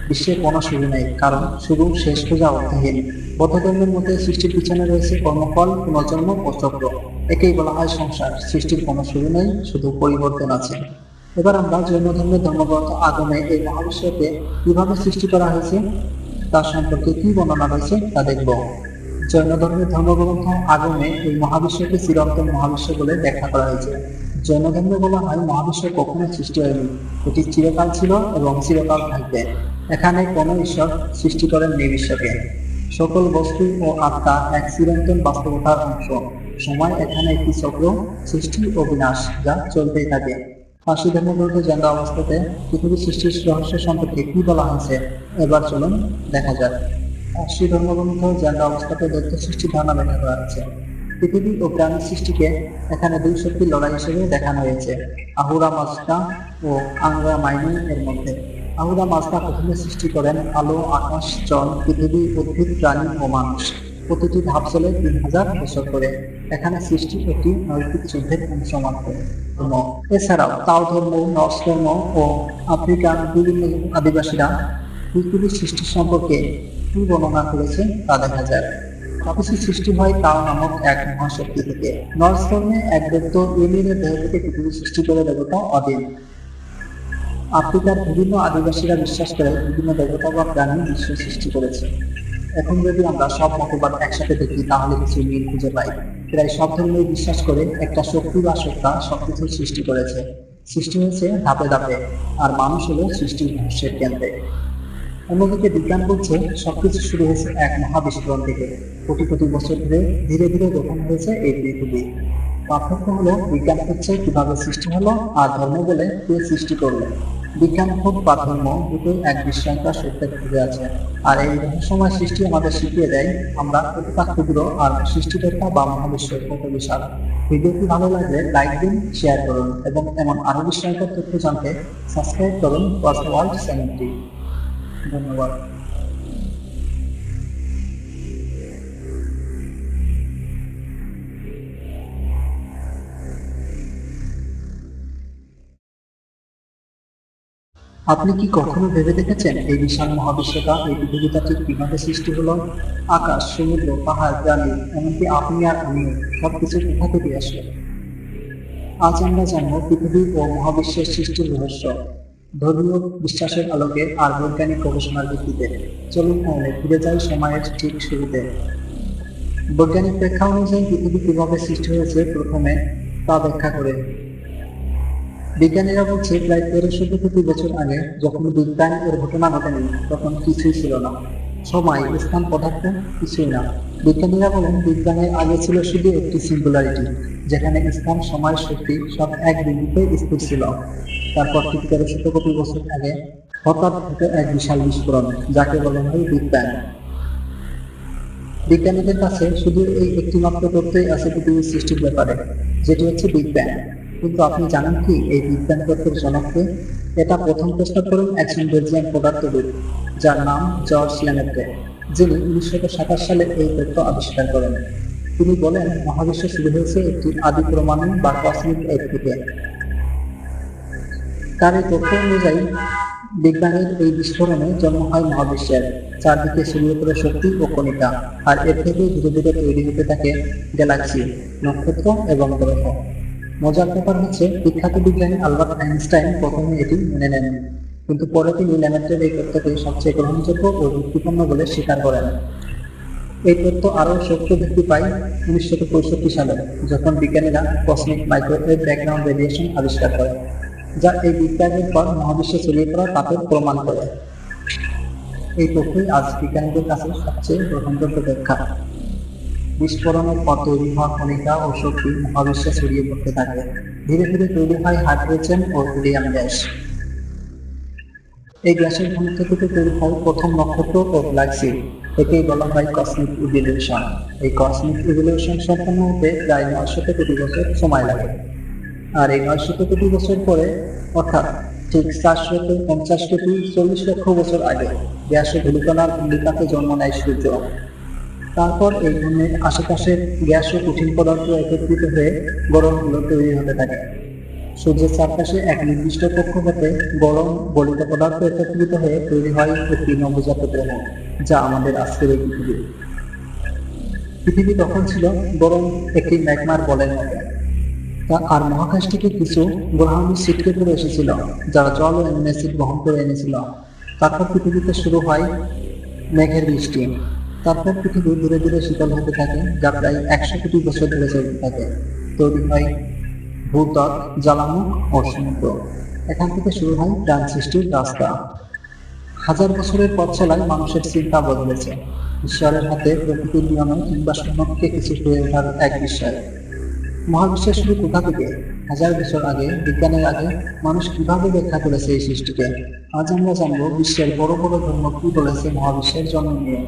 বিশ্বের কোনো শুরু নেই, কারণ শুরু শেষ পূজা অর্থহীন। বৌদ্ধ ধর্মের মধ্যে সৃষ্টির পিছনে রয়েছে কর্মফল, পুনর্জন্ম ও চক্র। একেই বলা হয় সংসার। সৃষ্টির কোনো শুরু নেই, শুধু পরিবর্তন আছে। এবার আমরা জৈন ধর্মের ধর্মগ্রন্থ আগমে এই মহাবিশ্বকে কিভাবে সৃষ্টি করা হয়েছে তার সম্পর্কে কি বর্ণনা রয়েছে তা দেখব। জৈন ধর্মের ধর্মগ্রন্থ আগমে এই মহাবিশ্বকে চিরন্তন মহাবিশ্ব বলে ব্যাখ্যা করা হয়েছে। জৈন ধর্মে বলা হয় মহাবিশ্ব কখনো সৃষ্টি হয়নি, এটি চিরকাল ছিল এবং চিরকাল থাকবে। এখানে কোনো ঈশ্বর সৃষ্টি করেননি বিশ্বকে। সকল বস্তু ও আত্মা এক চিরন্তন বাস্তবতার অংশ। সময় এখানে একটি চক্র, সৃষ্টি ও বিনাশ, যা চলতেই থাকে। পার্সি ধর্মগ্রন্থে জ্ঞান অবস্থাতে পৃথিবীর সৃষ্টির রহস্য সম্পর্কে কি বলা হয়েছে এবার চলুন দেখা যাক। পার্সি ধর্মগ্রন্থ জ্ঞান অবস্থাতে দৈত্য সৃষ্টির ধারণা ব্যাখ্যা করা হয়েছে। পৃথিবী ও প্রাণী সৃষ্টিকে এখানে দুই শক্তির লড়াই হিসেবে দেখানো হয়েছে, আহুরা মাজদা ও আংরা মাইনু এর মধ্যে। আহুরা মাজদা প্রথমে সৃষ্টি করেন আলো, আকাশ, জল, পৃথিবী, উদ্ভিদ, প্রাণী ও মানুষ। প্রতিটি ধাপ চলে 3000 বছর করে। এখানে সৃষ্টি একটি নৈতিক যুদ্ধের অংশ মাত্র। এছাড়াও তাও ধর্ম, নর্স ধর্ম ও আফ্রিকার বিভিন্ন আদিবাসীরা পৃথিবীর সৃষ্টি সম্পর্কে কি বর্ণনা করেছে তা দেখা যায়। সবকিছু সৃষ্টি হয় তাও নামক এক মহাশক্তি থেকে। নর্স ধর্মে এক দৈত্য এলিয়েনের দেহ থেকে পৃথিবী সৃষ্টি করে দেবতা অদিন। আফ্রিকার বিভিন্ন আদিবাসীরা বিশ্বাস করে বিভিন্ন দেবতা বা প্রাণী বিশ্ব সৃষ্টি করেছে। এখন যদি আমরা সব মতবাদ একসাথে দেখি তাহলে কিছু মিল খুঁজে পাই। প্রায় সব ধর্মেই বিশ্বাস করে একটা শক্তি বা সত্তা সবকিছু সৃষ্টি করেছে। সৃষ্টি হয়েছে ধাপে ধাপে, আর মানুষ হলো সৃষ্টির রহস্যের কেন্দ্রে। অন্যদিকে বিজ্ঞান বলছে সবকিছু শুরু হয়েছে এক মহাবিস্ফোরণ থেকে। কোটি কোটি বছর ধরে ধীরে ধীরে গঠন হয়েছে এই পৃথিবী। পার্থক্য হলো বিজ্ঞান হচ্ছে কিভাবে সৃষ্টি হলো, আর ধর্ম বলে কে সৃষ্টি করলো। বিজ্ঞান হোক বা ধর্ম দুটোই এক বিস্ময়কর সত্যের খুঁজে আছে। আর এই রহস্যময় সৃষ্টি আমাদের শিখিয়ে দেয় আমরা কতটা ক্ষুদ্র আর সৃষ্টিকর্তা বা মহাবিশ্ব কত বিশাল। ভিডিওটি ভালো লাগলে লাইক দিন, শেয়ার করুন এবং এমন আরো বিস্ময়কর তথ্য জানতে সাবস্ক্রাইব করুন ওয়ার্ল্ড চ্যানেলটি। ধন্যবাদ। আপনি কি কখনো ভেবে দেখেছেন এই বিশাল মহাবিশ্বটা, এই পৃথিবীটা ঠিক কিভাবে সৃষ্টি হলো? আকাশ, সমুদ্র, পাহাড়, প্রাণী, এমনকি আপনি আর আমিও সবকিছু কোথা থেকে আসলো? আজ আমরা জানবো পৃথিবী ও মহাবিশ্বের সৃষ্টির রহস্য, ধর্মীয় বিশ্বাসের আলোকে আর বৈজ্ঞানিক গবেষণার ভিত্তিতে। চলুন তাহলে ফিরে যাই সময়ের ঠিক শুরুতে। বৈজ্ঞানিক ব্যাখ্যা অনুযায়ী পৃথিবী কিভাবে সৃষ্টি হয়েছে প্রথমে তা ব্যাখ্যা করে। বিজ্ঞানীরা বলছে প্রায় 1300 কোটি বছর আগে যখন বিগ ব্যাং এর ঘটনা ঘটেনি তখন কিছুই ছিল না। সময়, স্থান, পদার্থ কিছুই না। বিজ্ঞানীরা বলেন বিগ ব্যাং এর আগে ছিল শুধু একটি সিঙ্গুলারিটি, যেখানে স্থান, সময়, শক্তি সব এক বিন্দুতে স্থির ছিল। তারপর ঠিক 1300 কোটি বছর আগে হঠাৎ ঘটে এক বিশাল বিস্ফোরণ, যাকে বলা হয় বিগ ব্যাং। বিজ্ঞানীদের কাছে শুধু এই একটি মাত্র তথ্যই আছে পৃথিবীর সৃষ্টির ব্যাপারে, যেটি হচ্ছে বিগ ব্যাং। কিন্তু আপনি জানেন কি এই বিগ ব্যাং তত্ত্বের জনককে? এটা প্রথম প্রশ্ন করেন একজন বেলজিয়ান পদার্থবিদ, যার নাম জর্জ লেমেট্রে, যিনি 1927 সালে এই তত্ত্ব আবিষ্কার করেন। তিনি বলেন মহাবিশ্ব শুরু হয়েছে একটি আদি পরমাণু বা কসমিক এগ থেকে। তার এই তথ্য অনুযায়ী বিগ ব্যাং এর এই বিস্ফোরণে জন্ম হয় মহাবিশ্বের। চারদিকে ছড়িয়ে পড়ে শক্তি ও কণিকা, আর এর থেকে ধীরে ধীরে তৈরি হতে থাকে গ্যালাক্সি, নক্ষত্র এবং গ্রহ। মজার ব্যাপার হচ্ছে বিখ্যাত বিজ্ঞানী আলবার্ট আইনস্টাইন প্রথমে এটি মেনে নেন, কিন্তু পরে তিনি লেমেট্রের এই তত্ত্বকে সবচেয়ে গ্রহণযোগ্য ও যুক্তিপূর্ণ বলে স্বীকার করেন। এই তত্ত্ব আরও শক্তি বৃদ্ধি পায় 1965 সালে, যখন বিজ্ঞানীরা কসমিক মাইক্রোওয়েভ ব্যাকগ্রাউন্ড রেডিয়েশন আবিষ্কার করেন, যা এই বিগ ব্যাং এর পর মহাবিশ্বে ছড়িয়ে পড়া তাপের প্রমাণ করে। এই তথ্যই আজ বিজ্ঞানীদের কাছে সবচেয়ে গ্রহণযোগ্য ব্যাখ্যা। বিস্ফোরণের পর তৈরি হওয়া কণিকা ও শক্তি মহাবিশ্বে ছড়িয়ে পড়তে থাকে। ধীরে ধীরে তৈরি হয় হাইড্রোজেন ও হিলিয়াম গ্যাস। এই গ্যাসের ঘনত্ব থেকে তৈরি হয় প্রথম নক্ষত্র ও গ্যালাক্সি। একেই বলা হয় কসমিক ইভলিউশন। এই কসমিক ইভলিউশন সম্পন্ন হতে প্রায় 900 কোটি বছর সময় লাগে। আর এই 900 কোটি বছর পরে, অর্থাৎ ঠিক 450 কোটি 40 লক্ষ বছর আগে, গ্যাস ও ধূলিকণার ঘূর্ণিপাতে জন্ম নেয় সূর্য। তারপর এই ঘূর্ণির আশেপাশের গ্যাস ও কঠিন পদার্থ একত্রিত হয়ে গরমগুলো তৈরি হতে থাকে। সূর্যের চারপাশে এক নির্দিষ্ট কক্ষপথে গরম গলিত পদার্থ একত্রিত হয়ে তৈরি হয় একটি নবজাত গ্রহ, যা আমাদের আজকের এই পৃথিবী। পৃথিবী তখন ছিল গরম একটি ম্যাগমার বলের মতো, আর মহাকাশ থেকে কিছু গ্রহাণু ছিটকে পড়ে এসেছিল, যারা জল ও অ্যামিনো অ্যাসিড বহন করে এনেছিল। তারপর পৃথিবীতে শুরু হয় মেঘের বৃষ্টি। তারপর পৃথিবী ধীরে ধীরে শীতল হতে থাকে, যা প্রায় 100 কোটি বছর ধরে চলতে থাকে। তৈরি হয় ভূত্বক, জ্বালামুখ ও সমুদ্র। এখান থেকে শুরু হয় প্রাণ সৃষ্টির রাস্তা। হাজার বছরের পথ চলায় মানুষের চিন্তা বদলেছে। ঈশ্বরের হাতে প্রকৃতির নিয়মে কিংবা শূন্যকে কিছু হয়ে ওঠার এক বিষয়। মহাবিশ্বের শুরু কোথা থেকে? হাজার বছর আগে, বিজ্ঞানের আগে মানুষ কিভাবে ব্যাখ্যা করেছে এই সৃষ্টিকে? আজ আমরা জানবো বিশ্বের বড় বড় ধর্ম কি বলেছে মহাবিশ্বের জন্ম নিয়ে।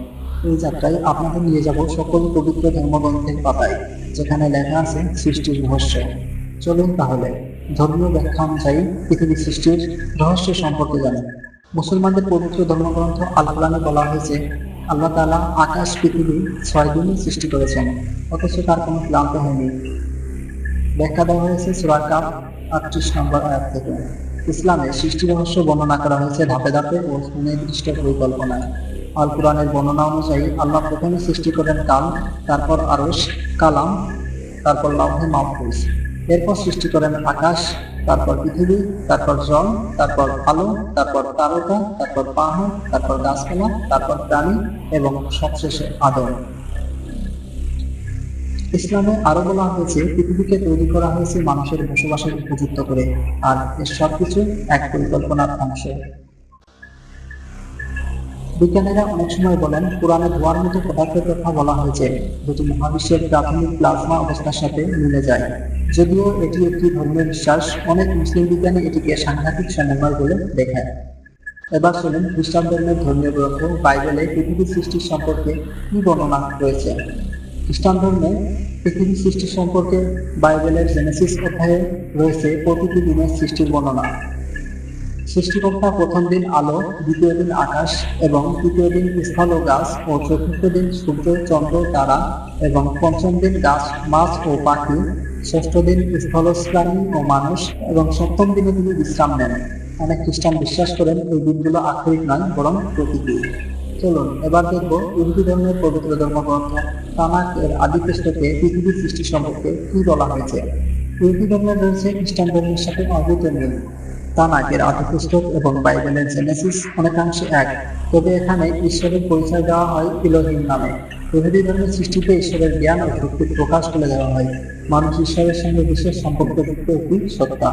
এই যাত্রায় আপনাদের নিয়ে যাব সকল পবিত্র ধর্মগ্রন্থের পাতায়, যেখানে লেখা আছে সৃষ্টির রহস্য। চলুন তাহলে ধর্মীয় ব্যাখ্যা অনুযায়ী পৃথিবী সৃষ্টির রহস্য সম্পর্কে জানি। মুসলমানদের পবিত্র ধর্মগ্রন্থ আল কোরআনে বলা হয়েছে আল্লাহ তাআলা আকাশ পৃথিবী 6 দিনে সৃষ্টি করেছেন, অথচ তার কোনো ক্লান্ত হয়নি। ব্যাখ্যা দেওয়া হয়েছে সূরা কাফ 38 নম্বর আয়াত থেকে। ইসলামে সৃষ্টি রহস্য বর্ণনা করা হয়েছে ধাপে ধাপে ও সুনির্দিষ্ট পরিকল্পনায়। আল কোরআনের বর্ণনা অনুযায়ী আল্লাহ প্রথমে সৃষ্টি করেন কাল, তারপর আরশ, কালাম, তারপর লাউহে মাহফুজ। এরপর সৃষ্টি করেন আকাশ, তারপর পৃথিবী, তারপর জল, তারপর আলো, তারপর তারকা, তারপর পাহাড়, তারপর গাছপালা, তারপর প্রাণী এবং সবশেষে আদম। ইসলামে আরো বলা হয়েছে পৃথিবীকে তৈরি করা হয়েছে মানুষের বসবাসের উপযুক্ত করে, আর এর সবকিছু এক পরিকল্পনার অংশ। বিজ্ঞানীরা অনেক সময় বলেন কোরআনে ধোঁয়ার মতো পদার্থের কথা বলা হয়েছে, যেটি মহাবিশ্বের প্রাথমিক প্লাজমা অবস্থার সাথে মিলে যায়। যদিও এটি একটি ধর্মীয় বিশ্বাস, অনেক মুসলিম বিজ্ঞানী এটিকে সাংঘাতিক সমন্বয় বলে দেখায়। এবার চলুন খ্রিস্টান ধর্মের ধর্মীয় গ্রন্থ বাইবেলে পৃথিবীর সৃষ্টির সম্পর্কে কি বর্ণনা রয়েছে। খ্রিস্টান ধর্মে পৃথিবী সৃষ্টি সম্পর্কে বাইবেলের জেনেসিস অধ্যায়ে রয়েছে প্রতিটি দিনের সৃষ্টির বর্ণনা। সৃষ্টিকর্তা প্রথম দিন আলো, দ্বিতীয় দিন আকাশ এবং তৃতীয় দিন স্থল ও গাছ ও চতুর্থ দিন সূর্য, চন্দ্র, তারা এবং পঞ্চম দিন গাছ, মাছ ও পাখি, ষষ্ঠ দিন স্থলজ প্রাণী ও মানুষ এবং সপ্তম দিনে তিনি বিশ্রাম নেন। অনেক খ্রিস্টান বিশ্বাস করেন এই দিনগুলো আক্ষরিক নয় বরং প্রতীকী। চলুন এবার দেখব ইহুদি ধর্মের পবিত্র ধর্মগ্রন্থ তানাখ এর আদি পুস্তকে পৃথিবীর সৃষ্টি সম্পর্কে কি বলা হয়েছে। ইহুদি ধর্মের রয়েছে খ্রিস্টান ধর্মের সাথে অদ্ভুত মিল। তানাখ এর আদি পুস্তক এবং বাইবেলের জেনেসিস অনেকাংশে এক, তবে এখানে ঈশ্বরের পরিচয় দেওয়া হয় ইলোহিম নামে। ইহুদি ধর্মের সৃষ্টিতে ঈশ্বরের জ্ঞান ও শক্তির প্রকাশ তুলে দেওয়া হয়। মানুষ ঈশ্বরের সঙ্গে বিশেষ সম্পর্কযুক্ত একটি সত্তা।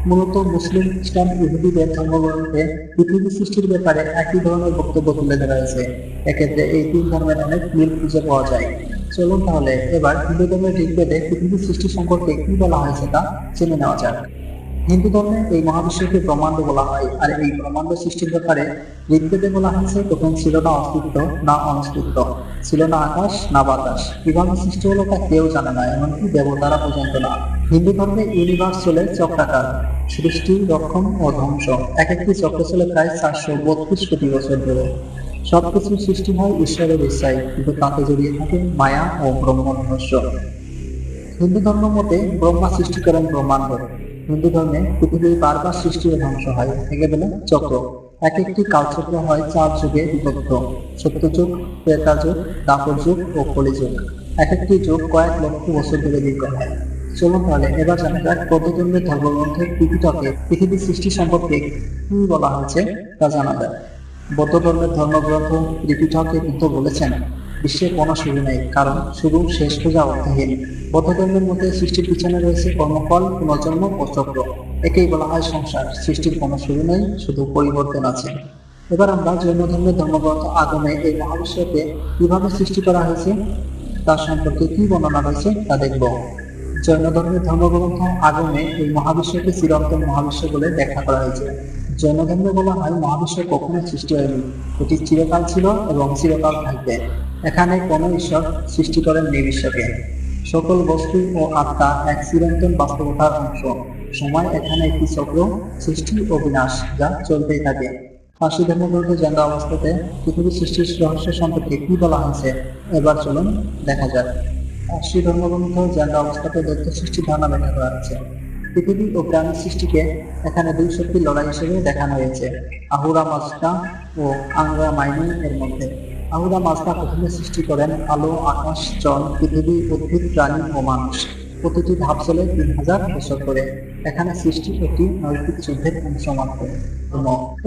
মূলত মুসলিম, খ্রিস্টান, ইহুদিদের ধর্মগ্রন্থে পৃথিবী সৃষ্টির ব্যাপারে একই ধরনের বক্তব্য তুলে ধরা হয়েছে। এক্ষেত্রে এই তিন ধর্মের অনেক মিল খুঁজে পাওয়া যায়। চলুন তাহলে এবার হিন্দু ধর্মের ঋগ্বেদে পৃথিবীর সৃষ্টি সম্পর্কে কি বলা হয়েছে তা জেনে নেওয়া যাক। হিন্দু ধর্মে এই মহাবিশ্বকে ব্রহ্মাণ্ড বলা হয়, আর এই ব্রহ্মাণ্ড সৃষ্টির ব্যাপারে ঋগ্বেদে বলা হয়েছে প্রথম ছিল না অস্তিত্ব না অনস্তিত্ব, ছিল না আকাশ না বাতাস। কিভাবে সৃষ্টি হলো তা কেউ জানে না, এমনকি দেবতারা পর্যন্ত না। হিন্দু ধর্মে ইউনিভার্স চলে চক্রাকার, সৃষ্টি, রক্ষণ ও ধ্বংস। এক একটি চক্র চলে প্রায় 432 কোটি বছর ধরে। সবকিছু সৃষ্টি হয় ঈশ্বরের ইচ্ছায়, কিন্তু তাতে জড়িয়ে থাকে মায়া ও ব্রহ্ম রহস্য। হিন্দু ধর্ম মতে ব্রহ্মা সৃষ্টি করেন ব্রহ্মাণ্ড। হিন্দু ধর্মে পৃথিবী বারবার সৃষ্টি ও ধ্বংস হয়, একে বলে চক্র। এক একটি কালচক্র হয় 4 যুগে বিভক্ত: সত্যযুগ, ত্রেতাযুগ, দ্বাপর যুগ ও কলিযুগ। এক একটি যুগ কয়েক লক্ষ বছর ধরে দীর্ঘ হয়। চলুন তাহলে এবার জানা যাক বৌদ্ধ ধর্মের ধর্মগ্রন্থের ত্রিপিটকে পৃথিবীর সৃষ্টি সম্পর্কে কি বলা হয়েছে তা জানা যায়। বৌদ্ধ ধর্মের ধর্মগ্রন্থ ত্রিপিটকে বুদ্ধ বলেছেন বিশ্বের কোনো শুরু নেই, কারণ শুরু শেষ খোঁজা অর্থহীন। বৌদ্ধ ধর্মের মধ্যে সৃষ্টির পিছনে রয়েছে কর্মফল, পুনর্জন্ম ও চক্র। একেই বলা হয় সংসার। সৃষ্টির কোনো শুরু নেই, শুধু পরিবর্তন আছে। এবার আমরা জৈন ধর্মের ধর্মগ্রন্থ আগমে এই মহাবিশ্বকে কিভাবে সৃষ্টি করা হয়েছে তার সম্পর্কে কি বর্ণনা রয়েছে তা দেখব। জৈন ধর্মের ধর্মগ্রন্থ আগমে এই মহাবিশ্বকে চিরন্তন মহাবিশ্ব বলে ব্যাখ্যা করা হয়েছে। জৈন ধর্মে বলা হয় মহাবিশ্ব কখনো সৃষ্টি হয়নি, এটি চিরকাল ছিল এবং চিরকাল থাকবে। এখানে কোনো ঈশ্বর সৃষ্টি করেননি বিশ্বকে। সকল বস্তু ও আত্মা এক চিরন্তন বাস্তবতার অংশ। সময় এখানে একটি চক্র, সৃষ্টি ও বিনাশ, যা চলতেই থাকে। পার্সি ধর্মগ্রন্থে জানা অবস্থাতে পৃথিবীর সৃষ্টির রহস্য সম্পর্কে কি বলা হয়েছে এবার চলুন দেখা যাক। পার্সি ধর্মগ্রন্থ জানা অবস্থাতে দৈত্য সৃষ্টির ধারণা ব্যাখ্যা করা হয়েছে। পৃথিবী ও প্রাণী সৃষ্টিকে এখানে দুই শক্তির লড়াই হিসেবে দেখানো হয়েছে, আহুরা মাজদা ও আংরা মাইনু এর মধ্যে। আহুরা মাজদা প্রথমে সৃষ্টি করেন আলো, আকাশ, জল, পৃথিবী, উদ্ভিদ, প্রাণী ও মানুষ। প্রতিটি ধাপ চলে 3000 বছর করে। এখানে সৃষ্টি একটি নৈতিক যুদ্ধের অংশ মাত্র।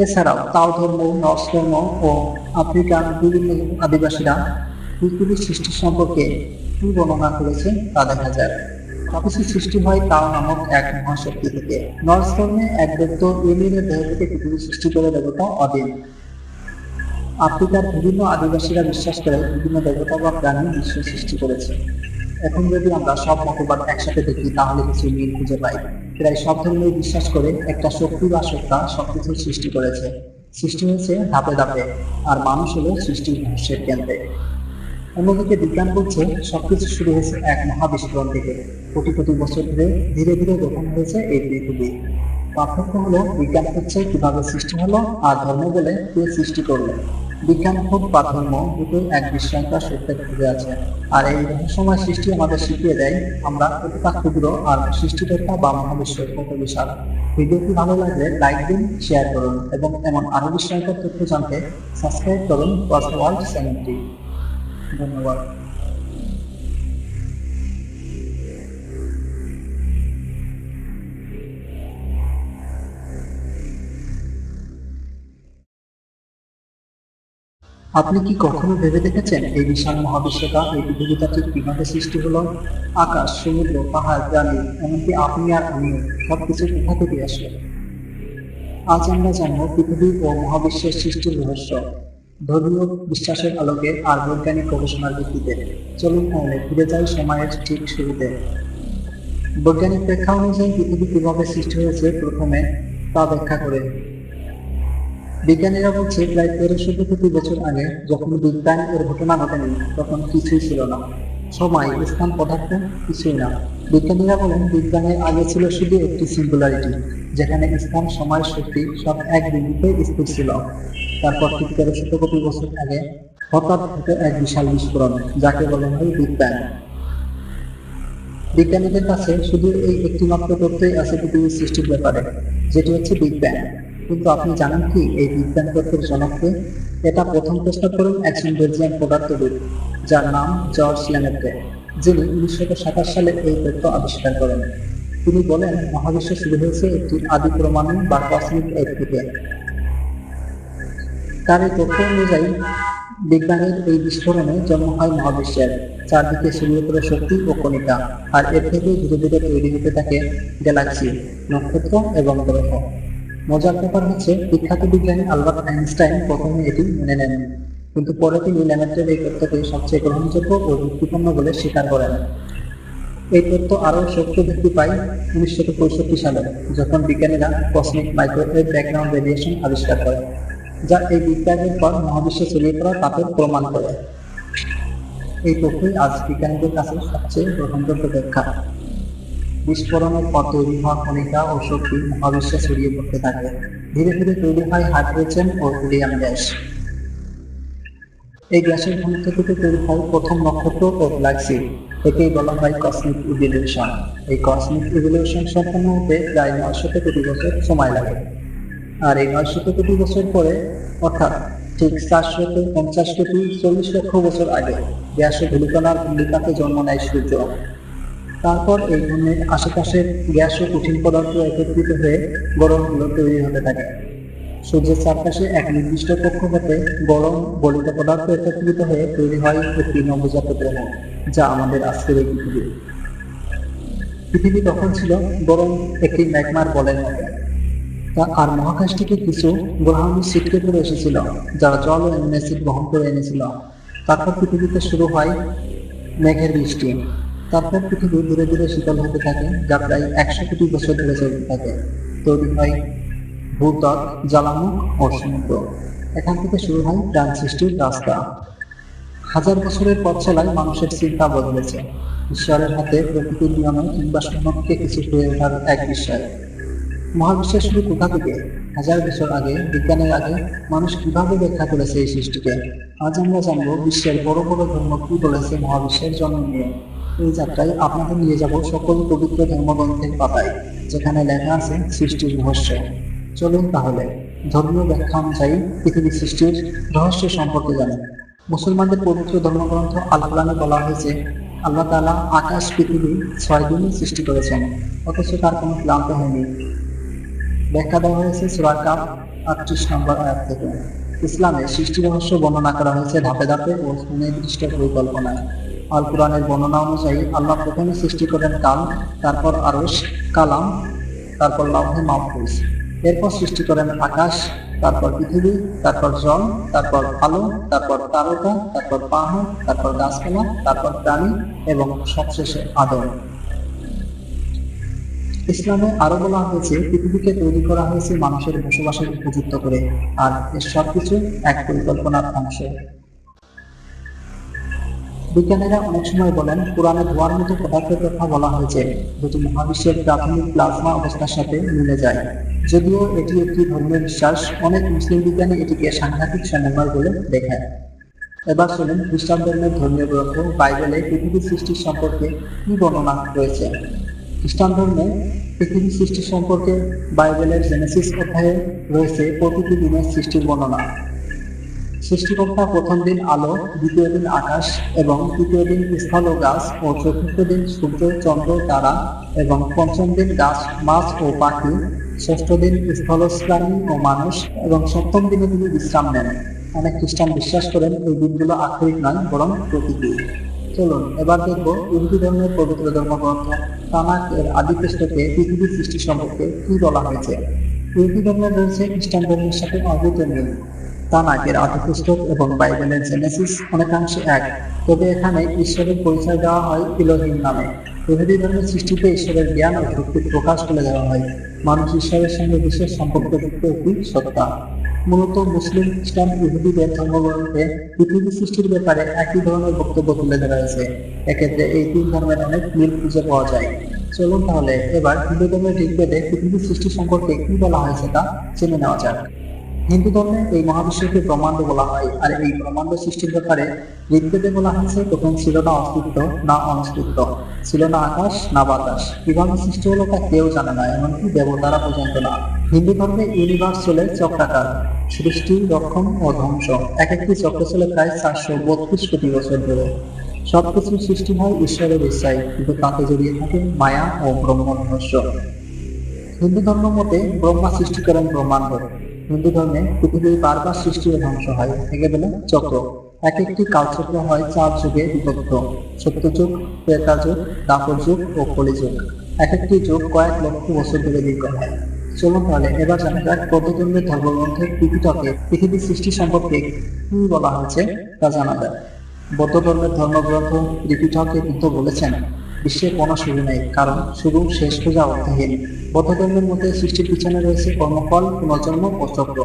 এছাড়াও তাও ধর্ম, নর্স ধর্ম ও আফ্রিকান বিভিন্ন আদিবাসীরা পৃথিবীর সৃষ্টি সম্পর্কে কি বর্ণনা করেছে তা দেখা যায়। সবকিছু সৃষ্টি হয় তাও নামক এক মহাশক্তি থেকে। নর্স ধর্মে এক দৈত্য এলিয়েনের দেহ থেকে পৃথিবী সৃষ্টি করে দেবতা অদিন। আফ্রিকার বিভিন্ন আদিবাসীরা বিশ্বাস করে বিভিন্ন দেবতা বা প্রাণী বিশ্ব সৃষ্টি করেছে। এখন যদি আমরা সব মতবাদ একসাথে দেখি তাহলে কিছু মিল খুঁজে পাই। প্রায় সব ধর্মই বিশ্বাস করে একটা শক্তি বা সত্তা সবকিছু সৃষ্টি করেছে। সৃষ্টি হয়েছে ধাপে ধাপে, আর মানুষ হলো সৃষ্টির রহস্যের কেন্দ্রে। অন্যদিকে বিজ্ঞান বলছে সবকিছু শুরু হয়েছে এক মহাবিস্ফোরণ থেকে। কোটি কোটি বছর ধরে ধীরে ধীরে গঠন হয়েছে এই পৃথিবী। পার্থক্য হলো বিজ্ঞান হচ্ছে কিভাবে সৃষ্টি হলো, আর ধর্ম বলে কে সৃষ্টি করলো। বিজ্ঞান হোক বা ধর্ম, দুটোই এক বিস্ময়কর সত্যের খুঁজে আছে। আর এই রহস্যময় সৃষ্টি আমাদের শিখিয়ে দেয় আমরা কতটা ক্ষুদ্র আর সৃষ্টিকর্তা বা মহাবিশ্বের কত বিশাল। ভিডিওটি ভালো লাগলে লাইক দিন, শেয়ার করুন এবং এমন আরো বিস্ময়কর তথ্য জানতে সাবস্ক্রাইব করুন ওয়ার্ল্ড চ্যানেলটি। ধন্যবাদ। আপনি কি কখনো ভেবে দেখেছেন এই বিশাল মহাবিশ্বটা, এই পৃথিবীটা ঠিক কিভাবে সৃষ্টি হলো? আকাশ, সমুদ্র, পাহাড়, প্রাণী, এমনকি আপনি আর আমিও, সবকিছু কোথা থেকে আসলো? আজ আমরা জানব পৃথিবী ও মহাবিশ্বের সৃষ্টির রহস্য, ধর্মীয় বিশ্বাসের আলোকে আর বৈজ্ঞানিক গবেষণার ভিত্তিতে। চলুন তাহলে ফিরে যাই সময়ের ঠিক শুরুতে। বৈজ্ঞানিক ব্যাখ্যা অনুযায়ী পৃথিবী কিভাবে সৃষ্টি হয়েছে প্রথমে তা ব্যাখ্যা করে। বিজ্ঞানীরা বলছে প্রায় 1300 কোটি বছর আগে যখন বিগ ব্যাং এর ঘটনা ঘটেনি, তখন কিছুই ছিল না। সময়, স্থান, পদার্থ কিছুই না। বিজ্ঞানীরা বলেন বিগ ব্যাং এর আগে ছিল শুধু একটি সিঙ্গুলারিটি, যেখানে স্থান, সময়, শক্তি সব এক বিন্দুতে স্থির ছিল। তারপর ঠিক 1300 কোটি বছর আগে হঠাৎ ঘটে এক বিশাল বিস্ফোরণ, যাকে বলা হয় বিগ ব্যাং। বিজ্ঞানীদের কাছে শুধু এই একটি মাত্র তথ্যই আছে পৃথিবীর সৃষ্টির ব্যাপারে, যেটি হচ্ছে বিগ ব্যাং। কিন্তু আপনি জানেন কি এই বিগ ব্যাং তত্ত্বের জনককে? এটা প্রথম প্রস্তাব করেন একজন বেলজিয়ান পদার্থবিদ, যার নাম জর্জ লেমেট্রে, যিনি 1927 সালে এই তত্ত্ব আবিষ্কার করেন। তিনি বলেন মহাবিশ্ব শুরু হয়েছে একটি আদি পরমাণু বা কসমিক এগ থেকে। তার এই তথ্য অনুযায়ী বিগ ব্যাংয়ের এই বিস্ফোরণে জন্ম হয় মহাবিশ্বের। চারদিকে ছড়িয়ে পড়ে শক্তি ও কণিকা, আর এর থেকে ধীরে ধীরে তৈরি হতে থাকে গ্যালাক্সি, নক্ষত্র এবং গ্রহ। মজার ব্যাপার হচ্ছে বিখ্যাত বিজ্ঞানী আলবার্ট আইনস্টাইন প্রথমে এটি মেনে নেন, কিন্তু পরে তিনি লেমেট্রের এই তত্ত্বকে সবচেয়ে গ্রহণযোগ্য ও যুক্তিপূর্ণ বলে স্বীকার করেন। এই তত্ত্ব আরও শক্ত ভিত্তি পায় 1965 সালে, যখন বিজ্ঞানীরা কসমিক মাইক্রোওয়েভ ব্যাকগ্রাউন্ড রেডিয়েশন আবিষ্কার করে, যা এই বিগ ব্যাংয়ের পর মহাবিশ্বে ছড়িয়ে পড়া তাপের প্রমাণ করে। এই তথ্যই আজ বিজ্ঞানীদের কাছে সবচেয়ে গ্রহণযোগ্য ব্যাখ্যা। বিস্ফোরণের পর তৈরি হওয়া কণিকা ও শক্তি মহাবিশ্বে ছড়িয়ে পড়তে থাকে। ধীরে ধীরে তৈরি হয় হাইড্রোজেন ও হিলিয়াম গ্যাস। এই গ্যাসের ঘনত্ব থেকে তৈরি হয় প্রথম নক্ষত্র ও গ্যালাক্সি। একেই বলা হয় কসমিক ইভলিউশন। এই কসমিক ইভলিউশন সম্পন্ন হতে প্রায় 900 কোটি বছর সময় লাগে। আর এই 900 কোটি বছর পরে, অর্থাৎ ঠিক 450 কোটি 40 লক্ষ বছর আগে, গ্যাস ও ধূলিকণার ধূলিকাতে জন্ম নেয় সূর্য। তারপর এই ঘূর্ণির আশেপাশের গ্যাস ও কঠিন পদার্থ একত্রিত হয়ে গ্রহগুলো তৈরি হতে থাকে। সূর্যের চারপাশে এক নির্দিষ্ট কক্ষপথে গরম গলিত পদার্থ একত্রিত হয়ে তৈরি হয় একটি নবজাত গ্রহ, যা আমাদের আজকের এই পৃথিবী। পৃথিবী তখন ছিল গরম একটি ম্যাগমার বলের মতো, আর মহাকাশ থেকে কিছু গ্রহাণু ছিটকে পড়ে এসেছিল, যা জল ও অ্যামিনো অ্যাসিড বহন করে এনেছিল। তারপর পৃথিবীতে শুরু হয় মেঘের বৃষ্টি। তারপর পৃথিবী ধীরে ধীরে শীতল হতে থাকে, যা প্রায় 100 কোটি বছর ধরে চলতে থাকে। তৈরি হয় ভূত্বক, জ্বালামুখ ও সমুদ্র। এখান থেকে শুরু হয় প্রাণ সৃষ্টির রাস্তা। হাজার বছরের পথ চলায় মানুষের চিন্তা বদলেছে। ঈশ্বরের হাতে প্রকৃতির নিয়মে কিংবা সম্মুখে কিছু হয়ে ওঠার এক বিষয়। মহাবিশ্বের শুরু কোথা থেকে? হাজার বছর আগে, বিজ্ঞানের আগে মানুষ কিভাবে ব্যাখ্যা করেছে এই সৃষ্টিকে? আজ আমরা জানবো বিশ্বের বড় বড় ধর্ম কি বলেছে মহাবিশ্বের জন্ম নিয়ে। এই যাত্রায় আপনাদের নিয়ে যাব সকল পবিত্র ধর্মগ্রন্থের পাতায়, যেখানে লেখা আছে সৃষ্টির রহস্য। চলুন তাহলে ধর্মীয় ব্যাখ্যা অনুযায়ী পৃথিবী সৃষ্টির রহস্য সম্পর্কে জানি। মুসলমানদের পবিত্র ধর্মগ্রন্থ আল কোরআনে বলা হয়েছে আল্লাহ তাআলা আকাশ পৃথিবী 6 দিনে সৃষ্টি করেছেন, অথচ তার কোনো ক্লান্ত হয়নি। ব্যাখ্যা দেওয়া হয়েছে সূরা কাফ 38 নম্বর আয়াত থেকে। ইসলামে সৃষ্টি রহস্য বর্ণনা করা হয়েছে ধাপে ধাপে ও সুনির্দিষ্ট পরিকল্পনায়। আল কোরআনের বর্ণনা অনুযায়ী আল্লাহ প্রথমে সৃষ্টি করেন কাল, তারপর আরশ, কালাম, তারপর লাউহে মাহফুজ। এরপর সৃষ্টি করেন আকাশ, তারপর পৃথিবী, তারপর জল, তারপর আলো, তারপর তারকা, তারপর পাহাড়, তারপর গাছপালা, তারপর প্রাণী এবং সবশেষে আদম। ইসলামে আরো বলা হয়েছে পৃথিবীকে তৈরি করা হয়েছে মানুষের বসবাসের উপযুক্ত করে, আর এর সবকিছু এক পরিকল্পনার অংশ। বিজ্ঞানীরা অনেক সময় বলেন কোরআনে ধোঁয়ার মতো পদার্থের কথা বলা হয়েছে, যেটি মহাবিশ্বের প্রাথমিক প্লাজমা অবস্থার সাথে মিলে যায়। যদিও এটি একটি ধর্মীয় বিশ্বাস, অনেক মুসলিম বিজ্ঞানী এটিকে সাংঘাতিক সমন্বয় বলে দেখায়। এবার শুনুন খ্রিস্টান ধর্মের ধর্মীয় গ্রন্থ বাইবেলে পৃথিবীর সৃষ্টির সম্পর্কে কি বর্ণনা রয়েছে। খ্রিস্টান ধর্মে পৃথিবীর সৃষ্টি সম্পর্কে বাইবেলের জেনেসিস অধ্যায়ে রয়েছে প্রতিটি দিনের সৃষ্টির বর্ণনা। সৃষ্টিকর্তা প্রথম দিন আলো, দ্বিতীয় দিন আকাশ এবং তৃতীয় দিন স্থল ও গাছ ও চতুর্থ দিন সূর্য, চন্দ্র, তারা এবং পঞ্চম দিন গাছ, মাছ ও পাখি, ষষ্ঠ দিন স্থলপ্রাণী ও মানুষ এবং সপ্তম দিনে তিনি বিশ্রাম নেন। অনেক খ্রিস্টান বিশ্বাস করেন এই দিনগুলো আক্ষরিক নয় বরং প্রতীকী। চলুন এবার দেখব ইহুদি ধর্মের পবিত্র ধর্মগ্রন্থ তানাখ এর আদি পুস্তকে পৃথিবীর সৃষ্টি সম্পর্কে কি বলা হয়েছে। ইহুদি ধর্মের রয়েছে খ্রিস্টান ধর্মের সাথে অদ্ভুত মিল। তানাখের আদি পুস্তক এবং বাইবেলের জেনেসিস অনেকাংশে এক, তবে এখানে ঈশ্বরের পরিচয় দেওয়া হয় ইলোহিম নামে। ইহুদি ধর্মের সৃষ্টিতে ঈশ্বরের জ্ঞান ও শক্তির প্রকাশ তুলে দেওয়া হয়। মানুষ ঈশ্বরের সঙ্গে বিশেষ সম্পর্কযুক্ত একটি সত্তা। মূলত মুসলিম, খ্রিস্টান, ইহুদিদের ধর্মগ্রন্থে পৃথিবী সৃষ্টির ব্যাপারে একই ধরনের বক্তব্য তুলে ধরা হয়েছে। এক্ষেত্রে এই তিন ধর্মের অনেক মিল খুঁজে পাওয়া যায়। চলুন তাহলে এবার হিন্দু ধর্মের ঋগ্বেদে পৃথিবীর সৃষ্টি সম্পর্কে কি বলা হয়েছে তা জেনে নেওয়া যাক। হিন্দু ধর্মে এই মহাবিশ্বকে ব্রহ্মাণ্ড বলা হয়, আর এই ব্রহ্মাণ্ড সৃষ্টির ব্যাপারে ঋগ্বেদে বলা হয়েছে প্রথম ছিল না অস্তিত্ব না অনস্তিত্ব, ছিল না আকাশ না বাতাস, কিভাবে সৃষ্টি হলো তা কেউ জানে না, এমনকি দেবতারা পর্যন্ত না। হিন্দু ধর্মে ইউনিভার্স চলে চক্রাকার, সৃষ্টি, রক্ষণ ও ধ্বংস। এক একটি চক্র চলে প্রায় 432 কোটি বছর ধরে। সবকিছুর সৃষ্টি হয় ঈশ্বরের ইচ্ছায়, কিন্তু তাতে জড়িয়ে থাকে মায়া ও ব্রহ্ম রহস্য। হিন্দু ধর্ম মতে ব্রহ্মা সৃষ্টি করেন ব্রহ্মাণ্ড। হিন্দু ধর্মে পৃথিবী বারবার সৃষ্টি ও ধ্বংস হয়, একে বলে চক্র। এক একটি কালচক্র হয় 4 যুগে বিভক্ত: সত্যযুগ, ত্রেতাযুগ, দ্বাপর যুগ ও কলিযুগ। এক একটি যুগ কয়েক লক্ষ বছর ধরে দীর্ঘ হয়। চলুন তাহলে এবার জানা যাক বৌদ্ধ ধর্মের ধর্মগ্রন্থের ত্রিপিটকে পৃথিবীর সৃষ্টি সম্পর্কে কি বলা হয়েছে তা জানা যায়। বৌদ্ধ ধর্মের ধর্মগ্রন্থ ত্রিপিটকে বুদ্ধ বলেছেন, বিশ্বের কোনো শুরু নেই, কারণ শুরু শেষ খোঁজা অর্থহীন। বৌদ্ধ ধর্মের মধ্যে সৃষ্টির পিছনে রয়েছে কর্মফল, পুনর্জন্ম ও চক্র।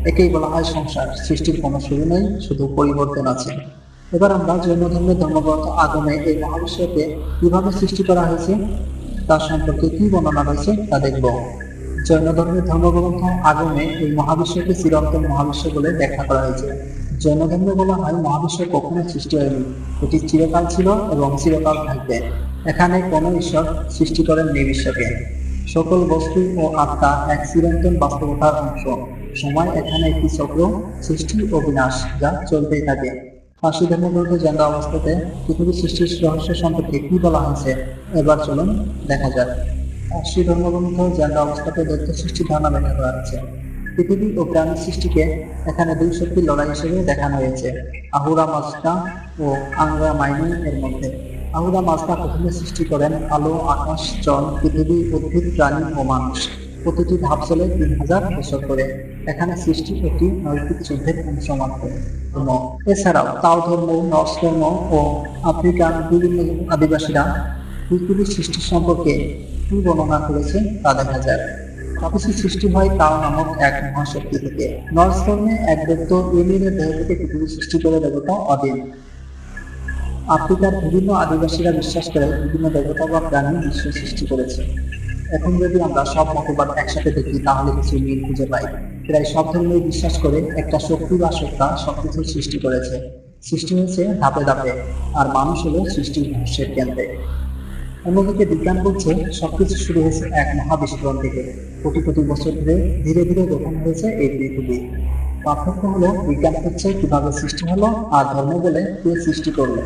একেই বলা হয় সংসার। সৃষ্টির কোনো শুরু নেই, শুধু পরিবর্তন আছে। এবার আমরা জৈন ধর্মের ধর্মগ্রন্থ আগমে এই মহাবিশ্বকে কিভাবে সৃষ্টি করা হয়েছে তার সম্পর্কে কি বর্ণনা রয়েছে তা দেখব। জৈন ধর্মের ধর্মগ্রন্থ আগমে এই মহাবিশ্বকে চিরন্তন মহাবিশ্ব বলে ব্যাখ্যা করা হয়েছে। জৈন ধর্মে বলা হয় মহাবিশ্ব কখনো সৃষ্টি হয়নি, এটি চিরকাল ছিল এবং চিরকাল থাকবে। এখানে কোনো ঈশ্বর সৃষ্টি করেননি বিশ্বকে। সকল বস্তু ও আত্মা এক চিরন্তন বাস্তবতার অংশ। সময় এখানে একটি চক্র, সৃষ্টি ও বিনাশ, যা চলতেই থাকে। পার্সি ধর্মগ্রন্থে জানা অবস্থাতে পৃথিবীর সৃষ্টির রহস্য সম্পর্কে কি বলা হয়েছে এবার চলুন দেখা যাক। পার্সি ধর্মগ্রন্থ জানা অবস্থাতে দৈত্য সৃষ্টির ধারণা ব্যাখ্যা করা হয়েছে। পৃথিবী ও প্রাণীর সৃষ্টিকে এখানে দুই শক্তির লড়াই হিসেবে দেখানো হয়েছে, আহুরা মাজদা ও আংরা মাইনু এর মধ্যে। আহুরা মাজদা প্রথমে সৃষ্টি করেন আলো, আকাশ, জল, পৃথিবী, উদ্ভিদ, প্রাণী ও মানুষ। প্রতিটি ধাপ চলে 3000 বছর করে। এখানে সৃষ্টি একটি নৈতিক যুদ্ধের অংশ মাত্র। এছাড়াও তাও ধর্ম, নর্স ধর্ম ও আফ্রিকান বিভিন্ন আদিবাসীরা পৃথিবীর সৃষ্টি সম্পর্কে কি বর্ণনা করেছে তা দেখা যায়। সবকিছু সৃষ্টি হয় তাও নামক এক মহাশক্তি থেকে। নর্স ধর্মে এক দৈত্য এলিয়েনের দেহ থেকে পৃথিবী সৃষ্টি করে দেবতা অদিন। আফ্রিকার বিভিন্ন আদিবাসীরা বিশ্বাস করে বিভিন্ন দেবতা বা প্রাণী বিশ্ব সৃষ্টি করেছে। এখন যদি আমরা সব মতবাদ একসাথে দেখি তাহলে কিছু মিল খুঁজে পাই। প্রায় সব ধর্মেই বিশ্বাস করে একটা শক্তি বা সত্তা সবকিছু সৃষ্টি করেছে। সৃষ্টি হয়েছে ধাপে ধাপে, আর মানুষ হলো সৃষ্টির রহস্যের কেন্দ্রে। অন্যদিকে বিজ্ঞান বলছে সবকিছু শুরু হয়েছে এক মহাবিস্ফোরণ থেকে। কোটি কোটি বছর ধরে ধীরে ধীরে গঠন হয়েছে এই পৃথিবী। পার্থক্য হলো বিজ্ঞান হচ্ছে কিভাবে সৃষ্টি হলো, আর ধর্ম বলে কে সৃষ্টি করলো।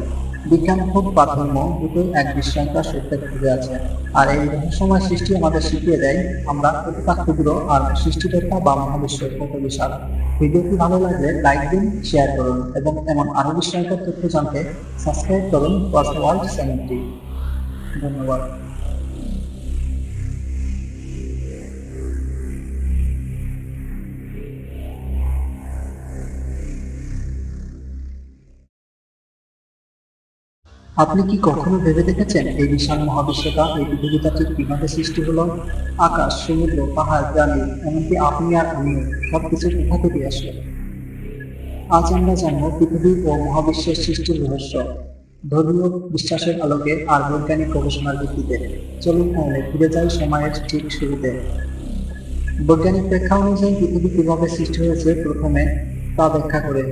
বিজ্ঞান হোক বা ধর্ম, দুটোই এক বিস্ময়কর সত্যের খুঁজে আছে। আর এই রহস্যময় সৃষ্টি আমাদের শিখিয়ে দেয় আমরা কতটা ক্ষুদ্র আর সৃষ্টিকর্তা বা মহাবিশ্ব কত বিশাল। ভিডিওটি ভালো লাগলে লাইক দিন, শেয়ার করুন এবং এমন আরো বিস্ময়কর তথ্য জানতে সাবস্ক্রাইব করুন ওয়াচ ওয়ার্ল্ড চ্যানেলটি। ধন্যবাদ। আপনি কি কখনো ভেবে দেখেছেন এই বিশাল মহাবিশ্বটা, এই পৃথিবীটা ঠিক কিভাবে সৃষ্টি হলো? আকাশ, সমুদ্র, পাহাড়, প্রাণী, এমনকি আপনি আর আমিও, সবকিছু কোথা থেকে আসলো? আজ আমরা জানবো পৃথিবী ও মহাবিশ্বের সৃষ্টির রহস্য। ধর্মীয় বিশ্বাসের আলোকে আর বৈজ্ঞানিক গবেষণার ভিত্তিতে। চলুন তাহলে ফিরে যাই সময়ের ঠিক শুরুতে। বৈজ্ঞানিক ব্যাখ্যা অনুযায়ী পৃথিবী কিভাবে সৃষ্টি হয়েছে প্রথমে তা ব্যাখ্যা করে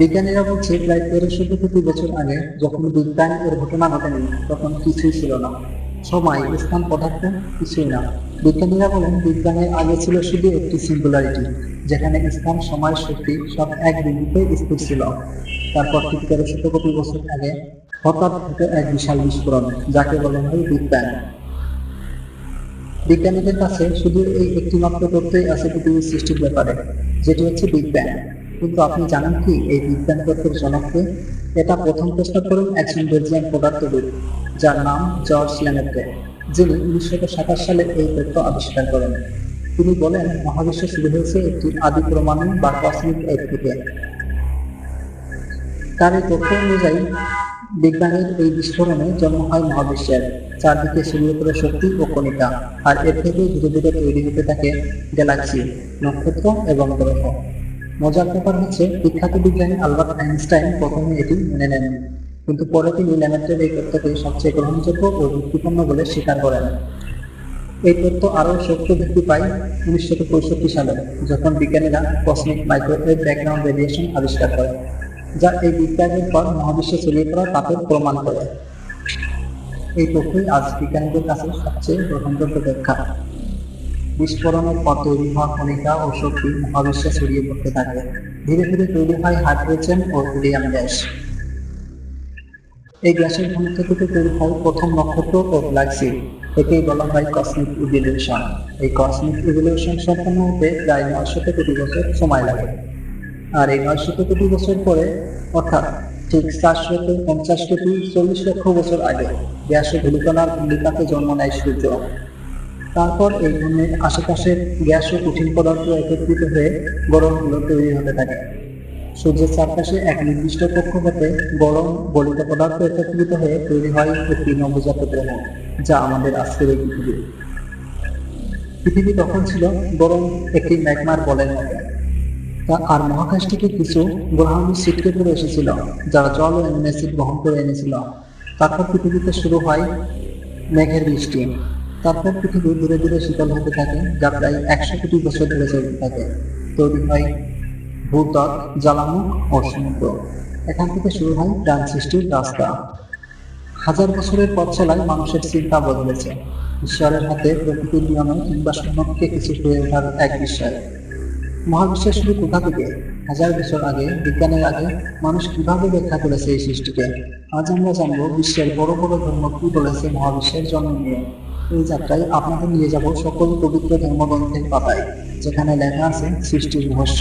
বিজ্ঞানীরা বলছে প্রায় 1300 কোটি বছর আগে যখন বিগ ব্যাং এর ঘটনা ঘটেনি তখন কিছুই ছিল না। সময়, স্থান, পদার্থ কিছুই না। বিজ্ঞানীরা বলেন বিগ ব্যাং এর আগে ছিল শুধু একটি সিঙ্গুলারিটি, যেখানে স্থান, সময়, শক্তি সব এক বিন্দুতে স্থির ছিল। তারপর ঠিক 1300 কোটি বছর আগে হঠাৎ ঘটে এক বিশাল বিস্ফোরণ, যাকে বলা হয় বিগ ব্যাং। বিজ্ঞানীদের কাছে শুধু এই একটি মাত্র তথ্যই আছে পৃথিবীর সৃষ্টির ব্যাপারে, যেটি হচ্ছে বিগ ব্যাং। কিন্তু আপনি জানেন কি এই বিগ ব্যাং তত্ত্বের জনককে? এটা প্রথম প্রস্তাব করেন একজন বেলজিয়ান পদার্থবিদ, যার নাম জর্জ লেমেট্রে, যিনি 1927 সালে এই তত্ত্ব আবিষ্কার করেন। তিনি বলেন মহাবিশ্ব শুরু হয়েছে একটি আদি পরমাণু বা কসমিক এগ থেকে। তার এই তথ্য অনুযায়ী বিগ ব্যাংয়ের এই বিস্ফোরণে জন্ম হয় মহাবিশ্বের। চারদিকে ছড়িয়ে পড়ে শক্তি ও কণিকা, আর এর থেকে ধীরে ধীরে তৈরি হতে থাকে গ্যালাক্সি, নক্ষত্র এবং গ্রহ। মজার ব্যাপার হচ্ছে বিখ্যাত বিজ্ঞানী আলবার্ট আইনস্টাইন প্রথমে এটি মেনে নেন, কিন্তু পরে তিনি লেমেট্রের এই তত্ত্বকে সবচেয়ে গ্রহণযোগ্য ও যুক্তিপূর্ণ বলে স্বীকার করেন। এই তত্ত্ব আরও শক্ত ভিত্তি পায় 1965 সালে, যখন বিজ্ঞানীরা কসমিক মাইক্রোওয়েভ ব্যাকগ্রাউন্ড রেডিয়েশন আবিষ্কার করে, যা এই বিগ ব্যাংয়ের পর মহাবিশ্বে ছড়িয়ে পড়া তাপের প্রমাণ করে। এই তথ্যই আজ বিজ্ঞানীদের কাছে সবচেয়ে গ্রহণযোগ্য ব্যাখ্যা। বিস্ফোরণের পর তৈরি হওয়া কণিকা ও শক্তি মহাবিশ্বে ছড়িয়ে পড়তে থাকে। ধীরে ধীরে তৈরি হয় হাইড্রোজেন ও হিলিয়াম গ্যাস। এই গ্যাসের ঘনত্ব থেকে তৈরি হয় প্রথম নক্ষত্র ও গ্যালাক্সি। একেই বলা হয় কসমিক ইভলিউশন। এই কসমিক ইভলিউশন সম্পন্ন হতে প্রায় 900 কোটি বছর সময় লাগে। আর এই 900 কোটি বছর পরে, অর্থাৎ ঠিক 450 কোটি 40 লক্ষ বছর আগে, গ্যাস ও ধূলিকণার ধূলিকাতে জন্ম নেয় সূর্য। তারপর এই ঘূর্ণির আশেপাশের গ্যাস ও কঠিন পদার্থ একত্রিত হয়ে গ্রহগুলো তৈরি হতে থাকে। সূর্যের চারপাশে এক নির্দিষ্ট কক্ষপথে গরম গলিত পদার্থ একত্রিত হয়ে তৈরি হয় একটি নবজাত গ্রহ, যা আমাদের আজকের এই পৃথিবী। পৃথিবী তখন ছিল গরম একটি ম্যাগমার বলের মতো, আর মহাকাশ থেকে কিছু গ্রহাণু ছিটকে পড়ে এসেছিল, যারা জল ও অ্যামিনো অ্যাসিড বহন করে এনেছিল। তারপর পৃথিবীতে শুরু হয় মেঘের বৃষ্টি। তারপর পৃথিবী ধীরে ধীরে শীতল হতে থাকে, যা প্রায় 100 কোটি বছর ধরে চলতে থাকে। তৈরি হয় ভূত্বক, জ্বালামুখ ও সমুদ্র। এখান থেকে শুরু হয় প্রাণ সৃষ্টির রাস্তা। হাজার বছরের পথ চলায় মানুষের চিন্তা বদলেছে। ঈশ্বরের হাতে প্রকৃতির নিয়মে কিংবা শূন্য থেকে কিছু হয়ে ওঠার এক বিষয়। মহাবিশ্বের শুরু কোথা থেকে? হাজার বছর আগে, বিজ্ঞানের আগে মানুষ কিভাবে ব্যাখ্যা করেছে এই সৃষ্টিকে? আজ আমরা জানবো বিশ্বের বড় বড় ধর্ম কি বলেছে মহাবিশ্বের জন্ম নিয়ে। এই যাত্রায় আপনাদের নিয়ে যাব সকল পবিত্র ধর্মগ্রন্থের পাতায়, যেখানে লেখা আছে সৃষ্টির রহস্য।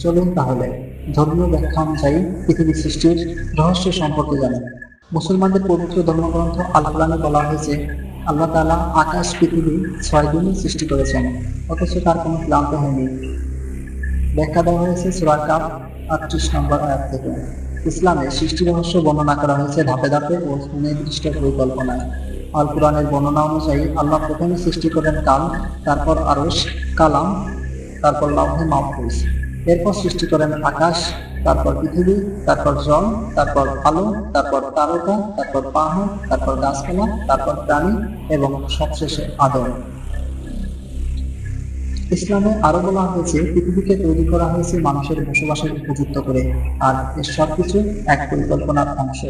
চলুন তাহলে ধর্মীয় ব্যাখ্যা অনুযায়ী পৃথিবীর সৃষ্টির রহস্য সম্পর্কে জানি। মুসলমানদের পবিত্র ধর্মগ্রন্থ আল কোরআনে বলা হয়েছে আল্লাহ তাআলা আকাশ পৃথিবী 6 দিনে সৃষ্টি করেছেন, অথচ তার কোনো ক্লান্ত হয়নি। ব্যাখ্যা দেওয়া হয়েছে সূরা কাফ 38 নম্বর আয়াত থেকে। ইসলামে সৃষ্টি রহস্য বর্ণনা করা হয়েছে ধাপে ধাপে ও সুনির্দিষ্ট পরিকল্পনায়। আল কোরআনের বর্ণনা অনুযায়ী আল্লাহ প্রথমে সৃষ্টি করেন কাল, তারপর আরশ, কালাম, তারপর লাউহে মাহফুজ। এরপর সৃষ্টি করেন আকাশ, তারপর পৃথিবী, তারপর জল, তারপর আলো, তারপর তারকা, তারপর পাহাড়, তারপর গাছপালা, তারপর প্রাণী এবং সবশেষে আদম। ইসলামে আরো বলা হয়েছে পৃথিবীকে তৈরি করা হয়েছে মানুষের বসবাসের উপযুক্ত করে, আর এর সবকিছু এক পরিকল্পনার অংশ।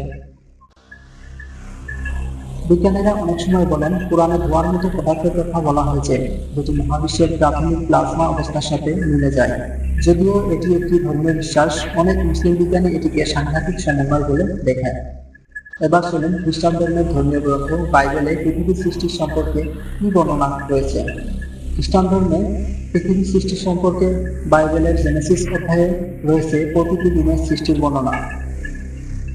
বিজ্ঞানীরা অনেক সময় বলেন কোরআনে ধোঁয়ার মতো পদার্থের কথা বলা হয়েছে, যেটি মহাবিশ্বের প্রাথমিক প্লাজমা অবস্থার সাথে মিলে যায়। যদিও এটি একটি ধর্মীয় বিশ্বাস, অনেক মুসলিম বিজ্ঞানী এটিকে সাংঘাতিক সমন্বয় বলে দেখায়। এবার চলুন খ্রিস্টান ধর্মের ধর্মীয় গ্রন্থ বাইবেলে পৃথিবীর সৃষ্টির সম্পর্কে কি বর্ণনা রয়েছে। খ্রিস্টান ধর্মে পৃথিবীর সৃষ্টি সম্পর্কে বাইবেলের জেনেসিস অধ্যায়ে রয়েছে প্রতিটি দিনের সৃষ্টির বর্ণনা।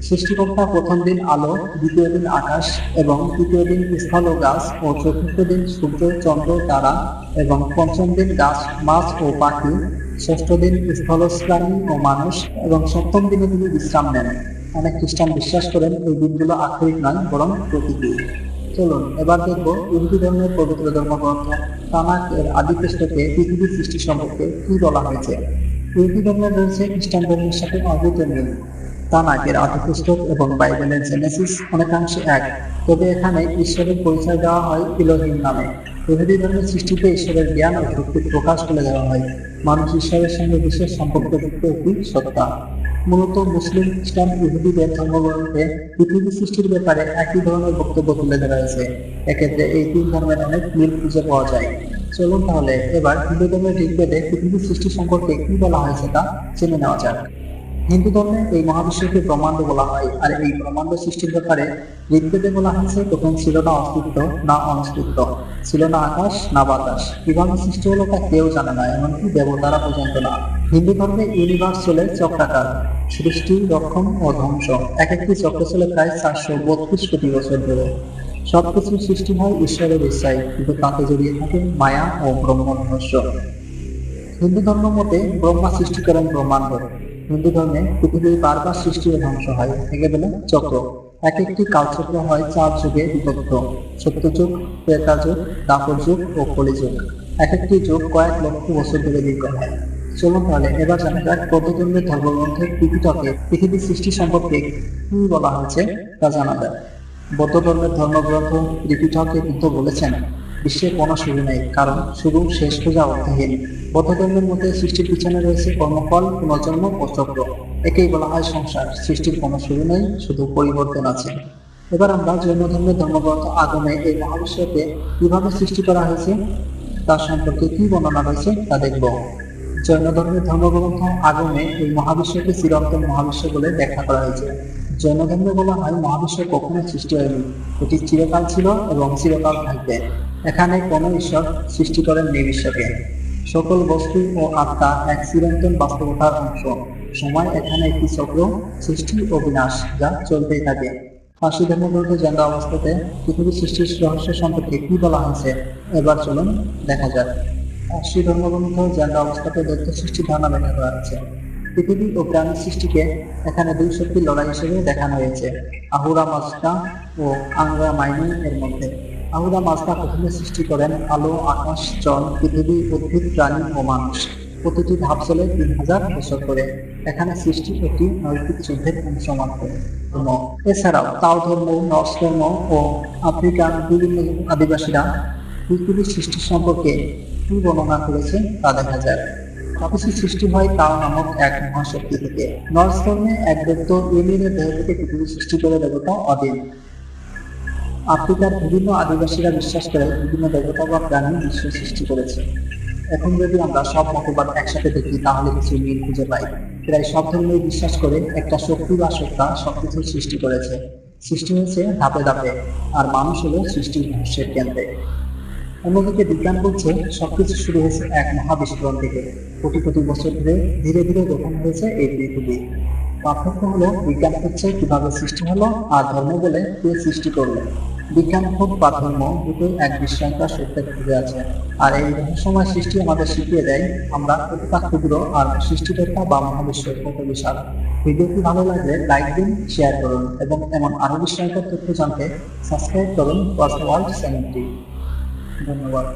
সৃষ্টিকর্তা প্রথম দিন আলো, দ্বিতীয় দিন আকাশ এবং তৃতীয় দিন স্থল ও গাছ ও চতুর্থ দিন সূর্য, চন্দ্র, তারা এবং পঞ্চম দিন গাছ, মাছ ও পাখি, ষষ্ঠ দিন স্থলজ প্রাণী ও মানুষ এবং সপ্তম দিনে তিনি বিশ্রাম নেন। অনেক খ্রিস্টান বিশ্বাস করেন এই দিনগুলো আক্ষরিক নয়, বরং প্রতীকী। চলুন এবার দেখব ইহুদি ধর্মের পবিত্র ধর্মগ্রন্থ তানাখ এর আদি পুস্তকে পৃথিবীর সৃষ্টি সম্পর্কে কি বলা হয়েছে। ইহুদি ধর্মের রয়েছে খ্রিস্টান ধর্মের সাথে অদ্ভুত মিল। তানাকের আদিপুস্তক এবং বাইবেলের জেনেসিস অনেকাংশে এক, তবে এখানে ঈশ্বরের পরিচয় দেওয়া হয় ইলোহিম নামে। ইহুদি ধর্মের সৃষ্টিতে ঈশ্বরের জ্ঞান ও শক্তির প্রকাশ তুলে দেওয়া হয়। মানুষ ঈশ্বরের সঙ্গে বিশেষ সম্পর্কযুক্ত একটি সত্তা। মূলত মুসলিম, খ্রিস্টান, ইহুদিদের ধর্মগ্রন্থে পৃথিবী সৃষ্টির ব্যাপারে একই ধরনের বক্তব্য তুলে ধরা হয়েছে। এক্ষেত্রে এই তিন ধর্মের অনেক মিল খুঁজে পাওয়া যায়। চলুন তাহলে এবার হিন্দু ধর্মের ঋগ্বেদে পৃথিবী সৃষ্টি সম্পর্কে কি বলা হয়েছে তা জেনে নেওয়া যাক। হিন্দু ধর্মে এই মহাবিশ্বকে ব্রহ্মাণ্ড বলা হয়, আর এই ব্রহ্মাণ্ড সৃষ্টির ব্যাপারে ঋগ্বেদে বলা হয়েছে, তখন ছিল না অস্তিত্ব না অনস্তিত্ব, ছিল না আকাশ না বাতাস। কিভাবে সৃষ্টি হলো তা কেউ জানে না, এমনকি দেবতারা পর্যন্ত না। হিন্দু ধর্মে ইউনিভার্স চলে চক্রাকার, সৃষ্টি, রক্ষণ ও ধ্বংস। এক একটি চক্র চলে প্রায় 432 কোটি বছর ধরে। সবকিছু সৃষ্টি হয় ঈশ্বরের ইচ্ছায়, কিন্তু তাতে জড়িয়ে থাকে মায়া ও ব্রহ্ম রহস্য। হিন্দু ধর্ম মতে ব্রহ্মা সৃষ্টি করেন ব্রহ্মাণ্ড। হিন্দু ধর্মে পৃথিবী বারবার সৃষ্টি ও ধ্বংস হয়, একে বলে চক্র। এক একটি কালচক্র হয় 4 যুগে বিভক্ত: সত্যযুগ, ত্রেতাযুগ, দ্বাপর যুগ ও কলিযুগ। এক একটি যুগ কয়েক লক্ষ বছর ধরে দীর্ঘ হয়। চলুন তাহলে এবার জানা যাক বৌদ্ধ ধর্মের ধর্মগ্রন্থের ত্রিপিটকে পৃথিবী সৃষ্টি সম্পর্কে কি বলা হয়েছে তা জানা যায়। বৌদ্ধ ধর্মের ধর্মগ্রন্থ ত্রিপিটকে বুদ্ধ বলেছেন, বিশ্বের কোনো শুরু নেই, কারণ শুরু শেষ খোঁজা অর্থহীন। বৌদ্ধ ধর্মের মধ্যে সৃষ্টির পিছনে রয়েছে কর্মফল, পুনর্জন্ম ও চক্র। একেই বলা হয় সংসার। সৃষ্টির কোনো শুরু নেই, শুধু পরিবর্তন আছে। এবার আমরা জৈন ধর্মের ধর্মগ্রন্থ আগমে এই মহাবিশ্বকে কিভাবে সৃষ্টি করা হয়েছে তার সম্পর্কে কি বর্ণনা রয়েছে তা দেখব। জৈন ধর্মের ধর্মগ্রন্থ আগমে এই মহাবিশ্বকে চিরন্তন মহাবিশ্ব বলে ব্যাখ্যা করা হয়েছে। জৈন ধর্মে বলা হয়, মহাবিশ্ব কখনো সৃষ্টি হয়নি, এটি চিরকাল ছিল এবং চিরকাল থাকবে। এখানে কোনো ঈশ্বর সৃষ্টি করেননি বিশ্বকে। সকল বস্তু ও আত্মা এক চিরন্তন বাস্তবতার অংশ। সময় এখানে একটি চক্র, সৃষ্টি ও বিনাশ, যা চলতেই থাকে। পার্সি ধর্মগ্রন্থে জানা অবস্থাতে পৃথিবী সৃষ্টির রহস্য সম্পর্কে কি বলা হয়েছে এবার চলুন দেখা যাক। পার্সি ধর্মগ্রন্থ জানা অবস্থাতে দৈত্য সৃষ্টির ধারণা ব্যাখ্যা করা হয়েছে। পৃথিবী ও প্রাণী সৃষ্টিকে এখানে দুই শক্তির লড়াই হিসেবে দেখানো হয়েছে, আহুরা মাজদা ও আংরা মাইনি এর মধ্যে। আহুরা মাজদা প্রথমে সৃষ্টি করেন আলো, আকাশ, জল, পৃথিবী, উদ্ভিদ, প্রাণী ও মানুষ। প্রতিটি ধাপ চলে 3000 বছর করে। এখানে সৃষ্টি একটি নৈতিক যুদ্ধের অংশ মাত্র। এছাড়াও তাও ধর্ম, নর্স ধর্ম ও আফ্রিকান বিভিন্ন আদিবাসীরা পৃথিবীর সৃষ্টি সম্পর্কে কি বর্ণনা করেছে তা দেখা যায়। সবকিছু সৃষ্টি হয় তাও নামক এক মহাশক্তি থেকে। নর্স ধর্মে এক দৈত্য ইউনিয়নের দেহ থেকে পৃথিবী সৃষ্টি করে দেবতা অদিন। আফ্রিকার বিভিন্ন আদিবাসীরা বিশ্বাস করে বিভিন্ন দেবতা বা প্রাণী বিশ্ব সৃষ্টি করেছে। এখন যদি আমরা সব মতবাদ একসাথে দেখি তাহলে কিছু মিল খুঁজে পাই। প্রায় সব ধর্মেই বিশ্বাস করে একটা শক্তি বা সত্তা সবকিছু সৃষ্টি করেছে। সৃষ্টি হয়েছে ধাপে ধাপে, আর মানুষ হলো সৃষ্টির রহস্যের কেন্দ্রে। অন্যদিকে বিজ্ঞান বলছে সবকিছু শুরু হয়েছে এক মহাবিস্ফোরণ থেকে। কোটি কোটি বছর ধরে ধীরে ধীরে গঠন হয়েছে এই পৃথিবী। পার্থক্য হলো বিজ্ঞান হচ্ছে কিভাবে সৃষ্টি হলো, আর ধর্ম বলে কে সৃষ্টি করলো। বিজ্ঞান হোক বা ধর্ম, দুটোই এক বিস্ময়কর সত্যের খুঁজে আছে। আর এই রহস্যময় সৃষ্টি আমাদের শিখিয়ে দেয় আমরা কতটা ক্ষুদ্র আর সৃষ্টিকর্তা বা মহাবিশ্ব কত বিশাল। ভিডিওটি ভালো লাগলে লাইক দিন, শেয়ার করুন এবং এমন আরো বিস্ময়কর তথ্য জানতে সাবস্ক্রাইব করুন ওয়ার্ল্ড চ্যানেলটি। ধন্যবাদ।